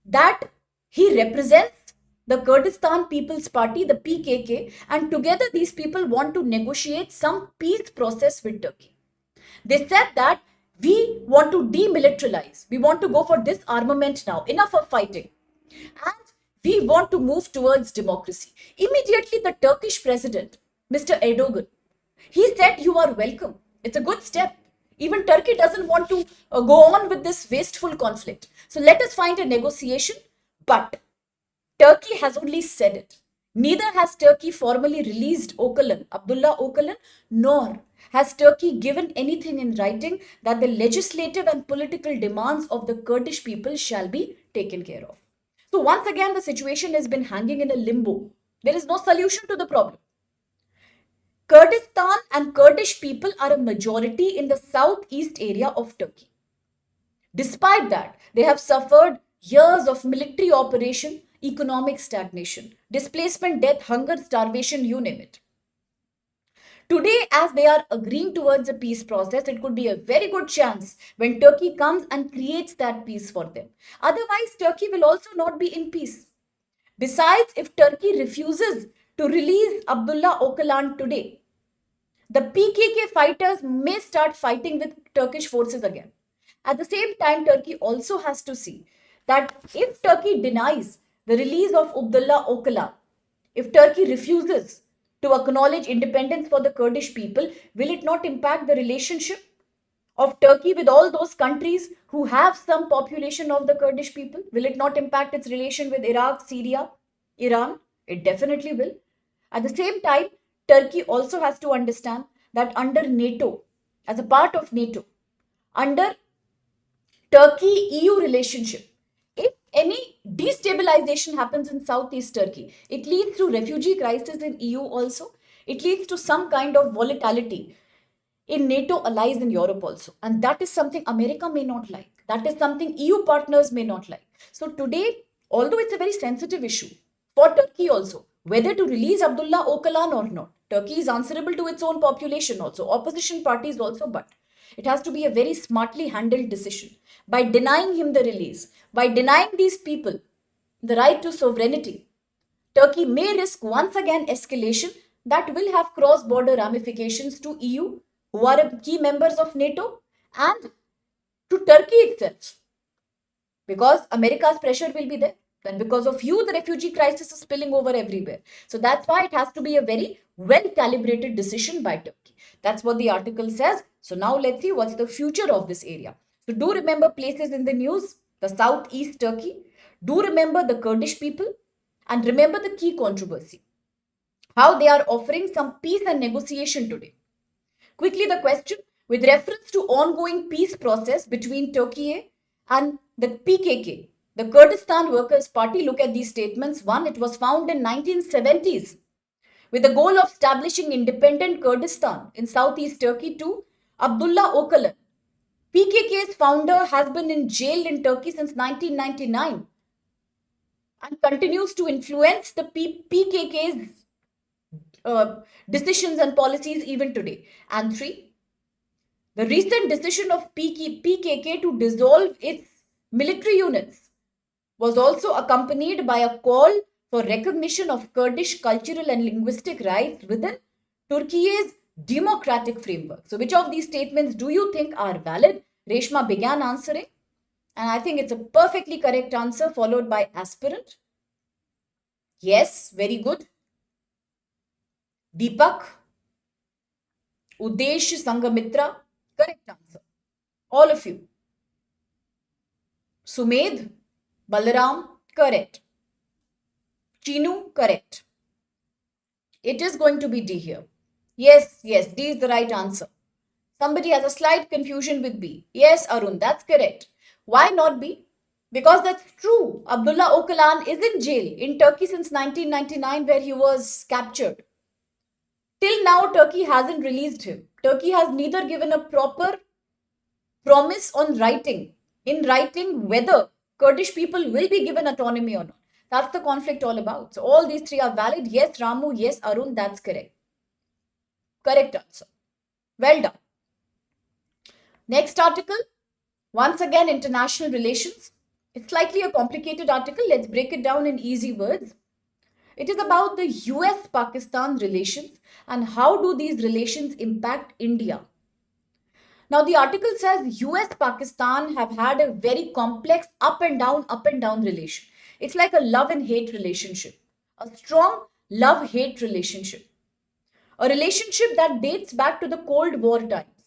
that he represents the Kurdistan People's Party, the PKK, and together these people want to negotiate some peace process with Turkey. They said that we want to demilitarize, we want to go for disarmament now, enough of fighting, and we want to move towards democracy. Immediately, the Turkish president, Mr. Erdogan, he said, you are welcome. It's a good step. Even Turkey doesn't want to go on with this wasteful conflict. So let us find a negotiation. But Turkey has only said it. Neither has Turkey formally released Abdullah Öcalan, nor has Turkey given anything in writing that the legislative and political demands of the Kurdish people shall be taken care of. So once again, the situation has been hanging in a limbo. There is no solution to the problem. Kurdistan and Kurdish people are a majority in the southeast area of Turkey. Despite that, they have suffered years of military operation, economic stagnation, displacement, death, hunger, starvation, you name it. Today, as they are agreeing towards a peace process, it could be a very good chance when Turkey comes and creates that peace for them. Otherwise, Turkey will also not be in peace. Besides, if Turkey refuses to release Abdullah Öcalan today, the PKK fighters may start fighting with Turkish forces again. At the same time, Turkey also has to see that if Turkey denies the release of Abdullah Öcalan, if Turkey refuses to acknowledge independence for the Kurdish people, will it not impact the relationship of Turkey with all those countries who have some population of the Kurdish people? Will it not impact its relation with Iraq, Syria, Iran? It definitely will. At the same time, Turkey also has to understand that under NATO, as a part of NATO, under Turkey-EU relationship, if any destabilization happens in Southeast Turkey, it leads to refugee crisis in EU also. It leads to some kind of volatility in NATO allies in Europe also. And that is something America may not like. That is something EU partners may not like. So today, Although it's a very sensitive issue for Turkey also, whether to release Abdullah Öcalan or not. Turkey is answerable to its own population also, opposition parties also, but it has to be a very smartly handled decision. By denying him the release, by denying these people the right to sovereignty, Turkey may risk once again escalation that will have cross border ramifications to EU, who are key members of NATO, and to Turkey itself, because America's pressure will be there. Then, because of you, the refugee crisis is spilling over everywhere. So that's why it has to be a very well calibrated decision by Turkey. That's what the article says. So now let's see what's the future of this area. So do remember places in the news, the southeast Turkey. Do remember the Kurdish people, and remember the key controversy, how they are offering some peace and negotiation today. Quickly, the question with reference to ongoing peace process between Turkey and the PKK, the Kurdistan Workers' Party. Look at these statements. One, it was founded in 1970s with the goal of establishing independent Kurdistan in southeast Turkey. Two, Abdullah Öcalan, PKK's founder, has been in jail in Turkey since 1999 and continues to influence the PKK's decisions and policies even today. And three, the recent decision of PKK to dissolve its military units was also accompanied by a call for recognition of Kurdish cultural and linguistic rights within Turkey's democratic framework. So which of these statements do you think are valid? Reshma began answering, and I think it's a perfectly correct answer, followed by aspirant. Yes, very good. Deepak, Udesh Sangamitra, correct answer. All of you. Sumed, Balaram, correct. Chinu, correct. It is going to be D here. Yes, yes, D is the right answer. Somebody has a slight confusion with B. Yes, Arun, that's correct. Why not B? Because that's true. Abdullah Öcalan is in jail in Turkey since 1999, where he was captured. Till now, Turkey hasn't released him. Turkey has neither given a proper promise on writing, in writing, whether Kurdish people will be given autonomy or not. That's the conflict all about. So all these three are valid. Yes, Ramu. Yes, Arun. That's correct. Correct answer. Well done. Next article. Once again, international relations. It's slightly a complicated article. Let's break it down in easy words. It is about the U.S. Pakistan relations and how do these relations impact India. Now, the article says U.S. Pakistan have had a very complex up and down relation. It's like a love and hate relationship, a strong love hate relationship, a relationship that dates back to the Cold War times,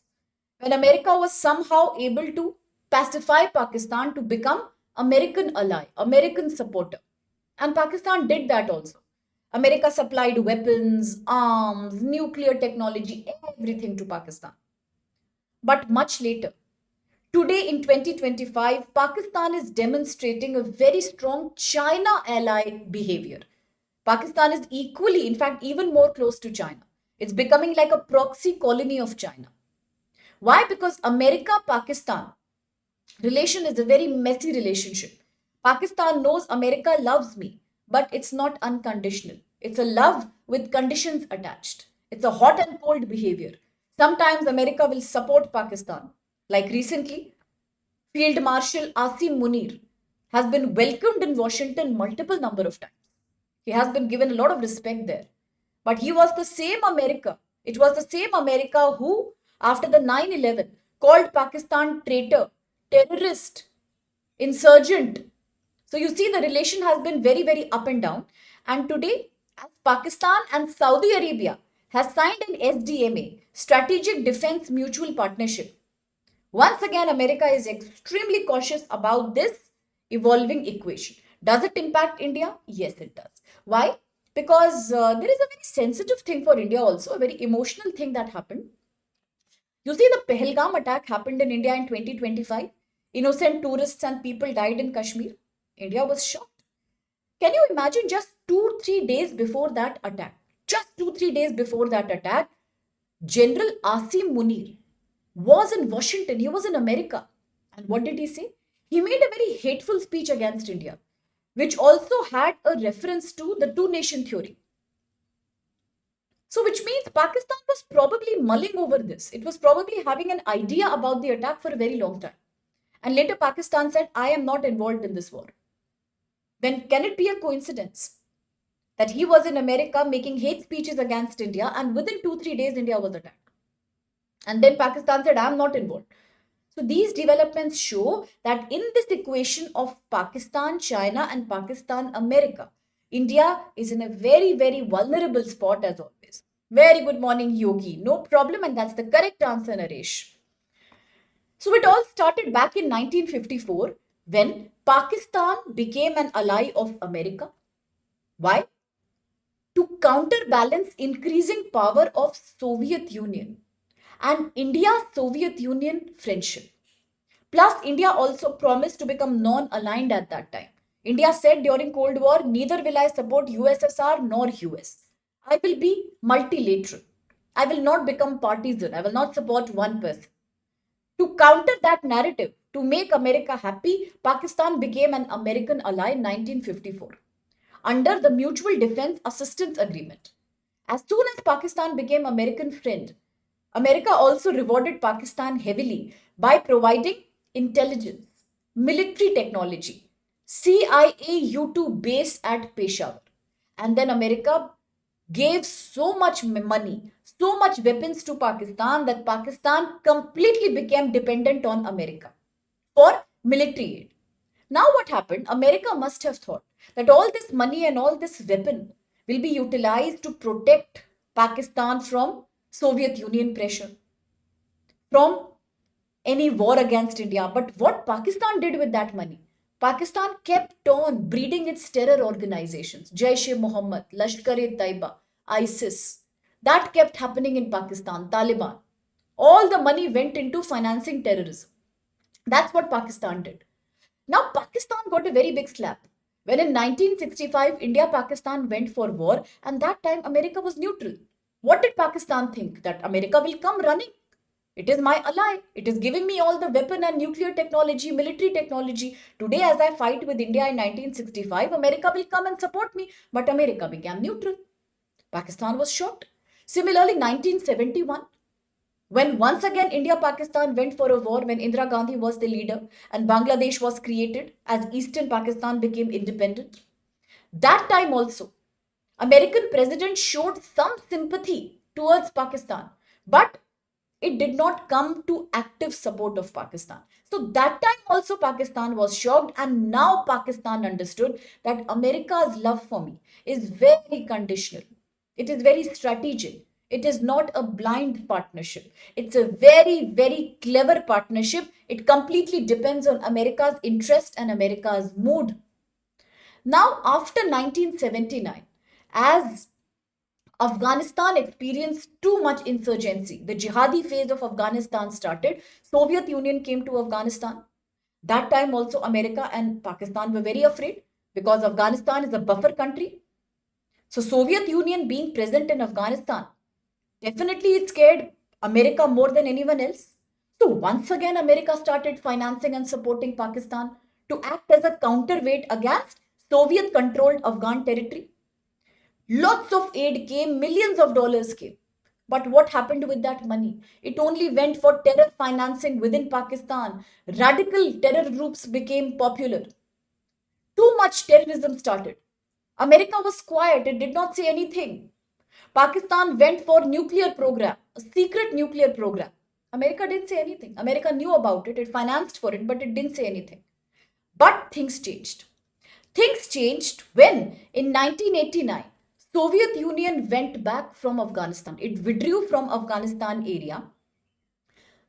when America was somehow able to pacify Pakistan to become American ally, American supporter. And Pakistan did that also. America supplied weapons, arms, nuclear technology, everything to Pakistan. But much later, today in 2025, Pakistan is demonstrating a very strong China ally behavior. Pakistan is equally, in fact, even more close to China. It's becoming like a proxy colony of China. Why? Because America-Pakistan relation is a very messy relationship. Pakistan knows America loves me, but it's not unconditional. It's a love with conditions attached. It's a hot and cold behavior. Sometimes America will support Pakistan. Like recently, Field Marshal Asim Munir has been welcomed in Washington multiple number of times. He has been given a lot of respect there. But he was the same America. It was the same America who, after the 9/11, called Pakistan traitor, terrorist, insurgent. So you see, the relation has been very, very up and down. And today, as Pakistan and Saudi Arabia has signed an SDMA, Strategic Defense Mutual Partnership, once again, America is extremely cautious about this evolving equation. Does it impact India? Yes, it does. Why? Because there is a very sensitive thing for India also, a very emotional thing that happened. You see, the Pahalgam attack happened in India in 2025. Innocent tourists and people died in Kashmir. India was shocked. Can you imagine just 2-3 days before that attack? Just 2-3 days before that attack, General Asim Munir was in Washington. He was in America. And what did he say? He made a very hateful speech against India. which also had a reference to the two nation theory. So, which means Pakistan was probably mulling over this. It was probably having an idea about the attack for a very long time. And later, Pakistan said, I am not involved in this war. Then, can it be a coincidence that he was in America making hate speeches against India, and within 2-3 days, India was attacked? And then Pakistan said, I am not involved. So, these developments show that in this equation of Pakistan, China, and Pakistan, America, India is in a very, very vulnerable spot as always. Very good morning, Yogi. No problem, and that's the correct answer, Naresh. So it all started back in 1954 when Pakistan became an ally of America. Why? To counterbalance increasing power of Soviet Union and India-Soviet Union friendship. Plus, India also promised to become non-aligned at that time. India said during Cold War, neither will I support USSR nor US. I will be multilateral. I will not become partisan. I will not support one person. To counter that narrative, to make America happy, Pakistan became an American ally in 1954 under the Mutual Defense Assistance Agreement. As soon as Pakistan became American friend, America also rewarded Pakistan heavily by providing intelligence, military technology, CIA U-2 base at Peshawar. And then America gave so much money, so much weapons to Pakistan that Pakistan completely became dependent on America for military aid. Now, what happened? America must have thought that all this money and all this weapon will be utilized to protect Pakistan from Soviet Union pressure, from any war against India. But what Pakistan did with that money? Pakistan kept on breeding its terror organizations, Jaish-e-Mohammed, Lashkar-e-Taiba, ISIS. That kept happening in Pakistan, Taliban. All the money went into financing terrorism. That's what Pakistan did. Now, Pakistan got a very big slap. When in 1965, India-Pakistan went for war, and that time America was neutral. What did Pakistan think? That America will come running. It is my ally. It is giving me all the weapon and nuclear technology, military technology. Today, as I fight with India in 1965, America will come and support me. But America became neutral. Pakistan was shocked. Similarly, 1971, when once again India-Pakistan went for a war, when Indira Gandhi was the leader and Bangladesh was created as Eastern Pakistan became independent. That time also, American president showed some sympathy towards Pakistan, but it did not come to active support of Pakistan. So that time also Pakistan was shocked, and now Pakistan understood that America's love for me is very conditional. It is very strategic. It is not a blind partnership. It's a very, very clever partnership. It completely depends on America's interest and America's mood. Now, after 1979, as Afghanistan experienced too much insurgency. The jihadi phase of Afghanistan started. Soviet Union came to Afghanistan. That time also America and Pakistan were very afraid because Afghanistan is a buffer country. So Soviet Union being present in Afghanistan, definitely it scared America more than anyone else. So once again, America started financing and supporting Pakistan to act as a counterweight against Soviet controlled Afghan territory. Lots of aid came, millions of dollars came. But what happened with that money? It only went for terror financing within Pakistan. Radical terror groups became popular. Too much terrorism started. America was quiet, it did not say anything. Pakistan went for nuclear program, a secret nuclear program. America didn't say anything. America knew about it, it financed for it, but it didn't say anything. But things changed. Things changed when in 1989, Soviet Union went back from Afghanistan. It withdrew from Afghanistan area.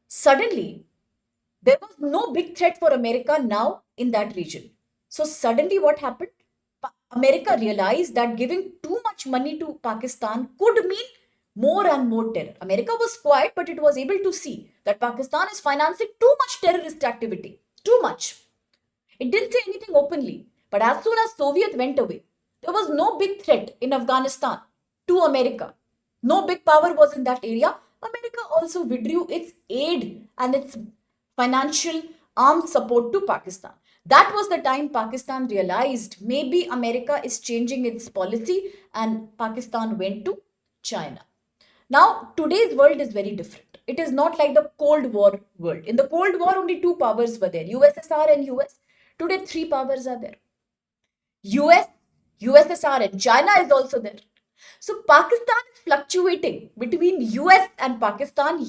Suddenly, there was no big threat for America now in that region. So suddenly what happened? America realized that giving too much money to Pakistan could mean more and more terror. America was quiet, but it was able to see that Pakistan is financing too much terrorist activity. Too much. It didn't say anything openly. But as soon as Soviet went away, there was no big threat in Afghanistan to America. No big power was in that area. America also withdrew its aid and its financial armed support to Pakistan. That was the time Pakistan realized maybe America is changing its policy, and Pakistan went to China. Now, today's world is very different. It is not like the Cold War world. In the Cold War, only two powers were there, USSR and US. Today, three powers are there. US, USSR, and China is also there. So Pakistan is fluctuating between US and Pakistan,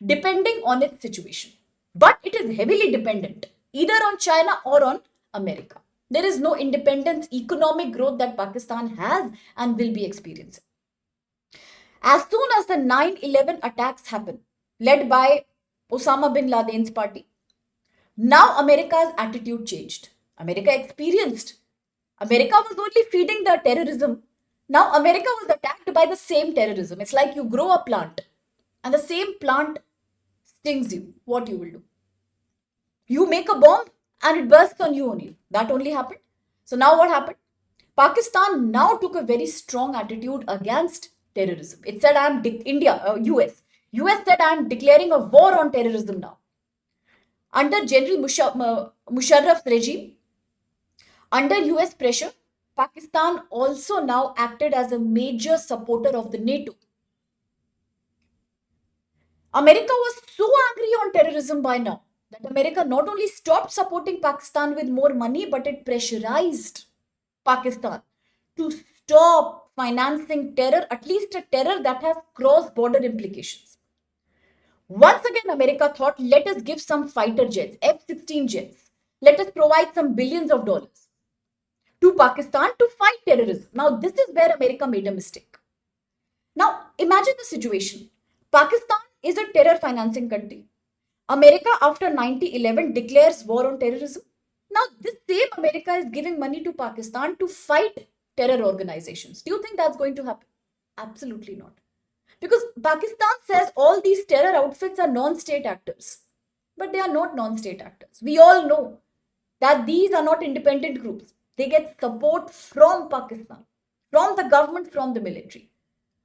depending on its situation. But it is heavily dependent either on China or on America. There is no independence, economic growth that Pakistan has and will be experiencing. As soon as the 9/11 attacks happen, led by Osama bin Laden's party, now America's attitude changed. America experienced. America was only feeding the terrorism. Now America was attacked by the same terrorism. It's like you grow a plant and the same plant stings you. What you will do? You make a bomb and it bursts on you only. That only happened. So now what happened? Pakistan now took a very strong attitude against terrorism. It said, US. US said, I am declaring a war on terrorism now. Under General Musharraf's regime, under US pressure, Pakistan also now acted as a major supporter of the NATO. America was so angry on terrorism by now that America not only stopped supporting Pakistan with more money, but it pressurized Pakistan to stop financing terror, at least a terror that has cross-border implications. Once again, America thought, let us give some fighter jets, F-16 jets. Let us provide some billions of dollars to Pakistan to fight terrorism. Now, this is where America made a mistake. Now, imagine the situation. Pakistan is a terror financing country. America, after 9/11, declares war on terrorism. Now, this same America is giving money to Pakistan to fight terror organizations. Do you think that's going to happen? Absolutely not. Because Pakistan says all these terror outfits are non-state actors. But they are not non-state actors. We all know that these are not independent groups. They get support from Pakistan, from the government, from the military.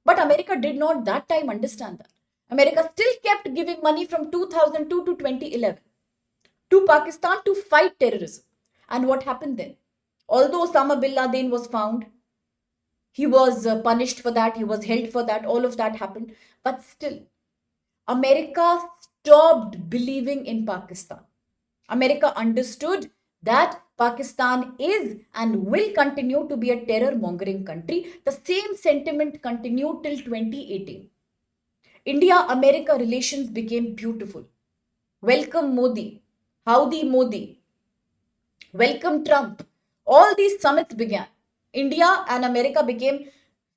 But America did not that time understand that. America still kept giving money from 2002 to 2011 to Pakistan to fight terrorism. And what happened then? Although Osama bin Laden was found, he was punished for that, he was held for that, all of that happened. But still, America stopped believing in Pakistan. America understood that Pakistan is and will continue to be a terror mongering country. The same sentiment continued till 2018. India-America relations became beautiful. Welcome Modi. Howdy Modi. Welcome Trump. All these summits began. India and America became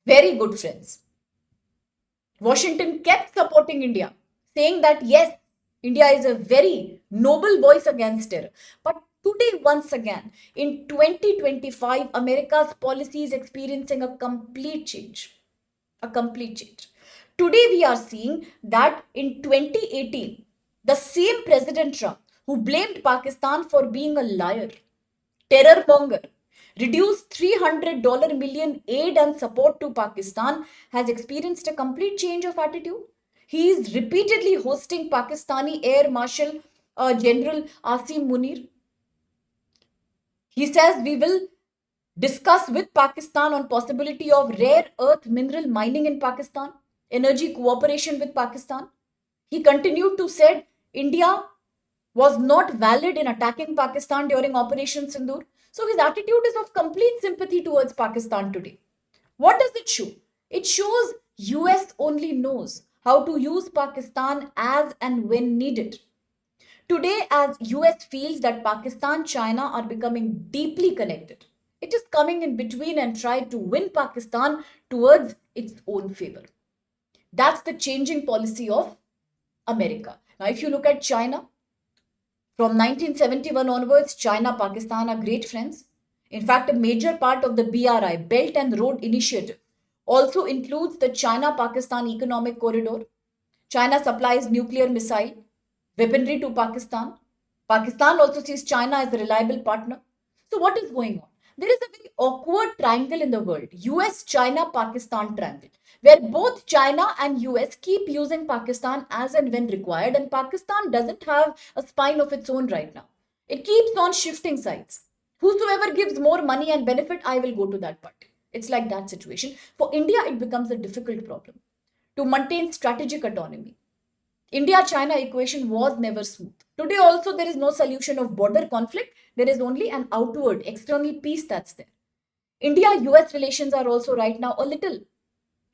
very good friends. Washington kept supporting India, saying that yes, India is a very noble voice against terror. But today, once again, in 2025, America's policy is experiencing a complete change. A complete change. Today, we are seeing that in 2018, the same President Trump who blamed Pakistan for being a liar, terror monger, reduced $300 million aid and support to Pakistan, has experienced a complete change of attitude. He is repeatedly hosting Pakistani Air Marshal General Asim Munir. He says we will discuss with Pakistan on possibility of rare earth mineral mining in Pakistan, energy cooperation with Pakistan. He continued to say India was not valid in attacking Pakistan during Operation Sindoor. So his attitude is of complete sympathy towards Pakistan today. What does it show? It shows US only knows how to use Pakistan as and when needed. Today, as US feels that Pakistan, China are becoming deeply connected, it is coming in between and try to win Pakistan towards its own favor. That's the changing policy of America. Now, if you look at China, from 1971 onwards, China, Pakistan are great friends. In fact, a major part of the BRI, Belt and Road Initiative, also includes the China-Pakistan Economic Corridor. China supplies nuclear missile weaponry to Pakistan. Pakistan also sees China as a reliable partner. So what is going on? There is a very awkward triangle in the world, US, China, Pakistan triangle, where both China and US keep using Pakistan as and when required, and Pakistan doesn't have a spine of its own right now. It keeps on shifting sides. Whosoever gives more money and benefit, I will go to that party. It's like that situation. For India, it becomes a difficult problem to maintain strategic autonomy. India China equation was never smooth. Today, also, there is no solution of border conflict. There is only an outward, external peace that's there. India US relations are also right now a little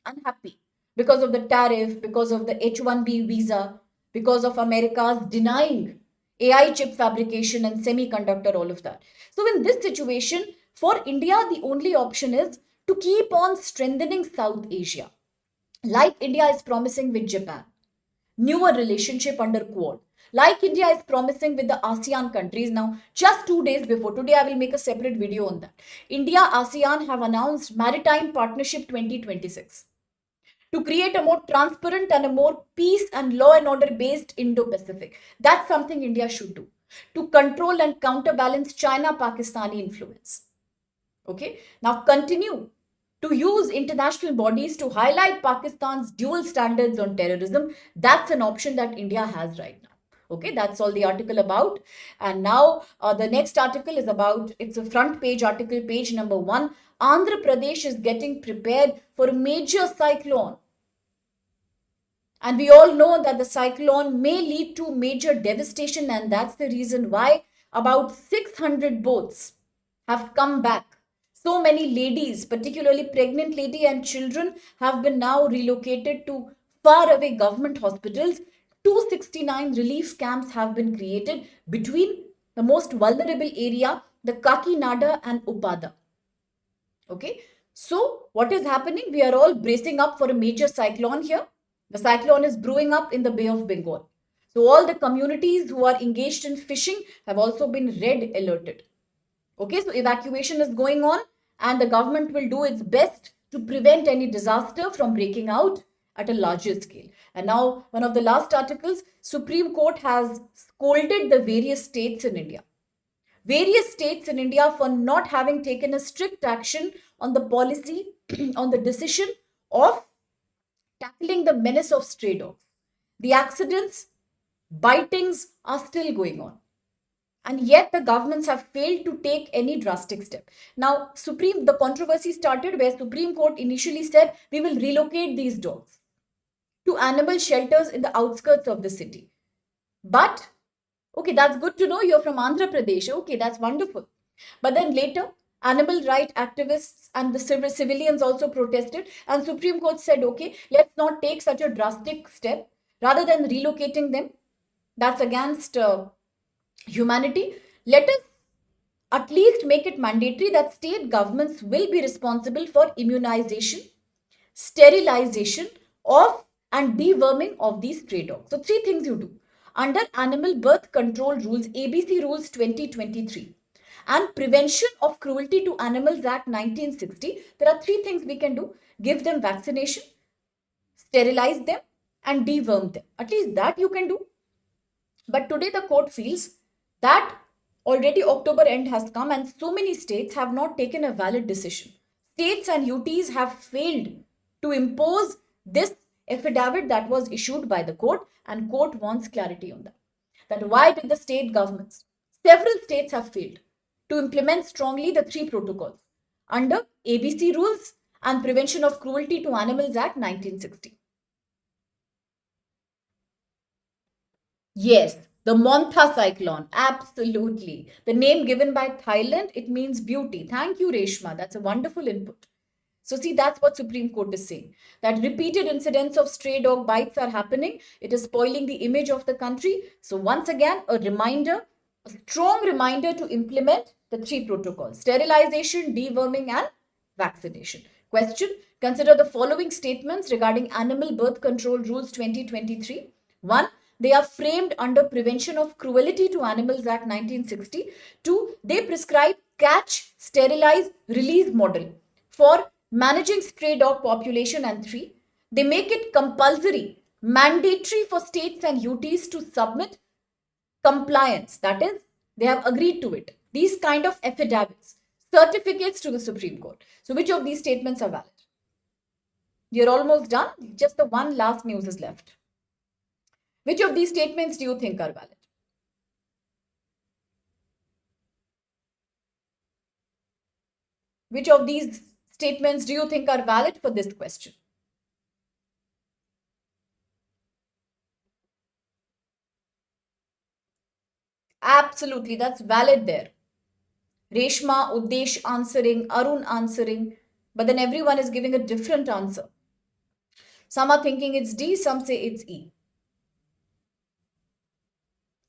unhappy because of the tariff, because of the H-1B visa, because of America's denying AI chip fabrication and semiconductor, all of that. So, in this situation, for India, the only option is to keep on strengthening South Asia, like India is promising with Japan, newer relationship under Quad, like India is promising with the ASEAN countries. Now, just 2 days before, today I will make a separate video on that. India, ASEAN have announced Maritime Partnership 2026 to create a more transparent and a more peace and law and order based Indo-Pacific. That's something India should do to control and counterbalance China-Pakistani influence. Okay, now continue to use international bodies to highlight Pakistan's dual standards on terrorism. That's an option that India has right now. Okay, that's all the article about. And now the next article is about, it's a front page article, page number 1. Andhra Pradesh is getting prepared for a major cyclone. And we all know that the cyclone may lead to major devastation, and that's the reason why about 600 boats have come back. So many ladies, particularly pregnant lady and children, have been now relocated to far away government hospitals. 269 relief camps have been created between the most vulnerable area, the Kakinada and Upada. Okay, so what is happening? We are all bracing up for a major cyclone here. The cyclone is brewing up in the Bay of Bengal. So all the communities who are engaged in fishing have also been red alerted. Okay, so evacuation is going on and the government will do its best to prevent any disaster from breaking out at a larger scale. And now, one of the last articles, Supreme Court has scolded the various states in India. Various states in India for not having taken a strict action on the policy, on the decision of tackling the menace of stray dogs. The accidents, bitings are still going on. And yet the governments have failed to take any drastic step. Now, the controversy started where Supreme Court initially said we will relocate these dogs to animal shelters in the outskirts of the city. But, okay, that's good to know you're from Andhra Pradesh. Okay, that's wonderful. But then later, animal rights activists and the civilians also protested, and Supreme Court said, okay, let's not take such a drastic step. Rather than relocating them, that's against humanity. Let us at least make it mandatory that state governments will be responsible for immunization, sterilization of and deworming of these stray dogs. So 3 things you do. Under Animal Birth Control Rules, ABC Rules 2023, and Prevention of Cruelty to Animals Act 1960, there are 3 things we can do. Give them vaccination, sterilize them, and deworm them. At least that you can do. But today the court feels that already October end has come and so many states have not taken a valid decision. States and UTs have failed to impose this affidavit that was issued by the court, and court wants clarity on that. That why did the state governments, several states have failed to implement strongly the 3 protocols under ABC rules and Prevention of Cruelty to Animals Act 1960. Yes, the Montha cyclone. Absolutely. The name given by Thailand, it means beauty. Thank you, Reshma. That's a wonderful input. So see, that's what Supreme Court is saying. That repeated incidents of stray dog bites are happening. It is spoiling the image of the country. So once again, a reminder, a strong reminder to implement the 3 protocols: sterilization, deworming, and vaccination. Question: consider the following statements regarding Animal Birth Control Rules 2023. 1. They are framed under Prevention of Cruelty to Animals Act 1960. 2. They prescribe catch, sterilize, release model for managing stray dog population. And 3. They make it compulsory, mandatory for states and UTs to submit compliance. That is, they have agreed to it. These kind of affidavits, certificates to the Supreme Court. So which of these statements are valid? You're almost done. Just the one last news is left. Which of these statements do you think are valid? Which of these statements do you think are valid for this question? Absolutely, that's valid there. Reshma, Uddesh answering, Arun answering, but then everyone is giving a different answer. Some are thinking it's D, some say it's E.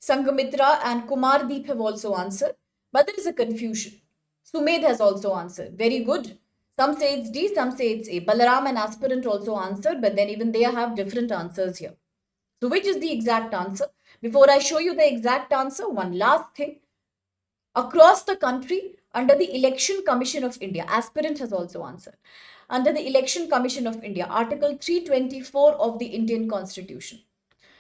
Sangamitra and Kumardeep have also answered, but there is a confusion. Sumed has also answered. Very good. Some say it's D, some say it's A. Balaram and Aspirant also answered, but then even they have different answers here. So, which is the exact answer? Before I show you the exact answer, one last thing. Across the country, under the Election Commission of India, Aspirant has also answered. Under the Election Commission of India, Article 324 of the Indian Constitution,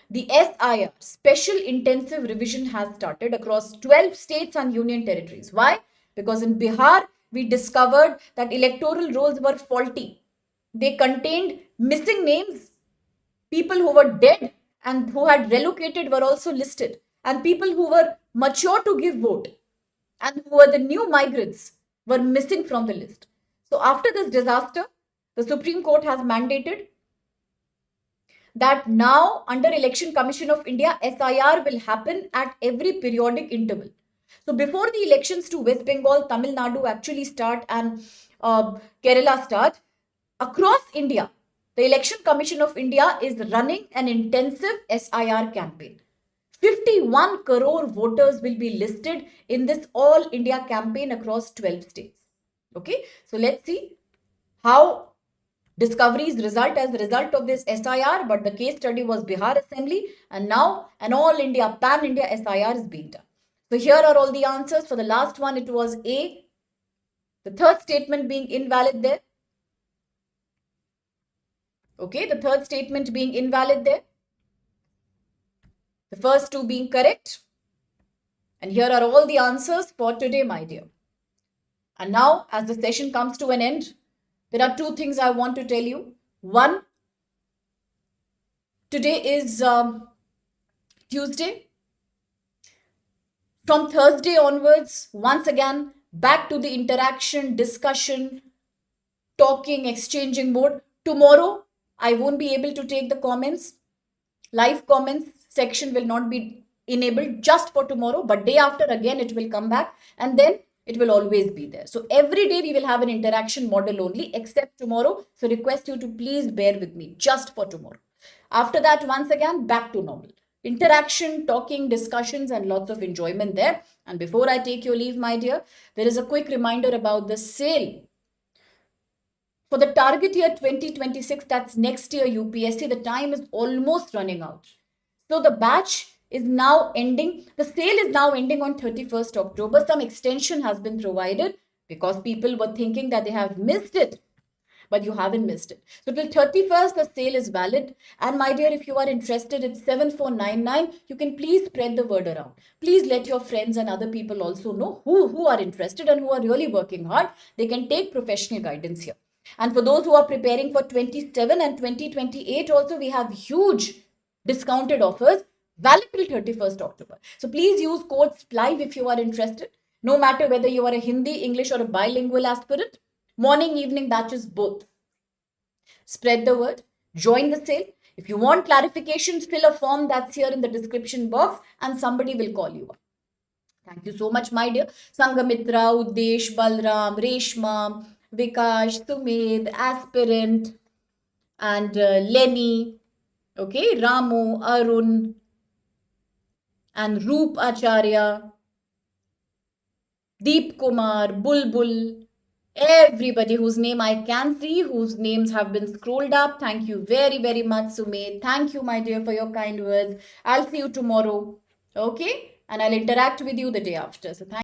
the SIR, Special Intensive Revision, has started across 12 states and union territories. Why? Because in Bihar, we discovered that electoral rolls were faulty. They contained missing names. People who were dead and who had relocated were also listed. And people who were mature to give vote and who were the new migrants were missing from the list. So after this disaster, the Supreme Court has mandated that now under Election Commission of India, SIR will happen at every periodic interval. So before the elections to West Bengal, Tamil Nadu actually start and Kerala start, across India, the Election Commission of India is running an intensive SIR campaign. 51 crore voters will be listed in this all India campaign across 12 states. Okay, so let's see how discoveries result as a result of this SIR, but the case study was Bihar Assembly, and now an all India, pan India SIR is being done. So here are all the answers. For the last one, it was A, the third statement being invalid there. Okay, the third statement being invalid there. The first two being correct. And here are all the answers for today, my dear. And now, as the session comes to an end, there are two things I want to tell you. One, today is Tuesday. From Thursday onwards, once again, back to the interaction, discussion, talking, exchanging mode. Tomorrow, I won't be able to take the comments. Live comments section will not be enabled just for tomorrow, but day after again it will come back, and then it will always be there. So every day we will have an interaction model only, except tomorrow. So request you to please bear with me just for tomorrow. After that, once again, back to normal. Interaction, talking, discussions, and lots of enjoyment there. And before I take your leave, my dear, there is a quick reminder about the sale. For the target year 2026, that's next year UPSC, the time is almost running out. So the batch is now ending. The sale is now ending on 31st October. Some extension has been provided because people were thinking that they have missed it, but you haven't missed it. So till 31st, the sale is valid. And my dear, if you are interested, it's 7499. You can please spread the word around. Please let your friends and other people also know who are interested and who are really working hard. They can take professional guidance here. And for those who are preparing for 27 and 2028 also, we have huge discounted offers valid till 31st October. So please use code SPLIVE if you are interested. No matter whether you are a Hindi, English or a bilingual aspirant, morning, evening batches both. Spread the word, join the sale. If you want clarifications, fill a form that's here in the description box and somebody will call you up. Thank you so much, my dear. Sangamitra, Uddesh, Balram, Reshma, Vikash, Sumedh, Aspirant, and Lenny, okay, Ramu, Arun, and Roop Acharya, Deep Kumar, Bulbul, everybody whose name I can see, whose names have been scrolled up. Thank you very, very much, Sumedh. Thank you, my dear, for your kind words. I'll see you tomorrow, okay? And I'll interact with you the day after. So thank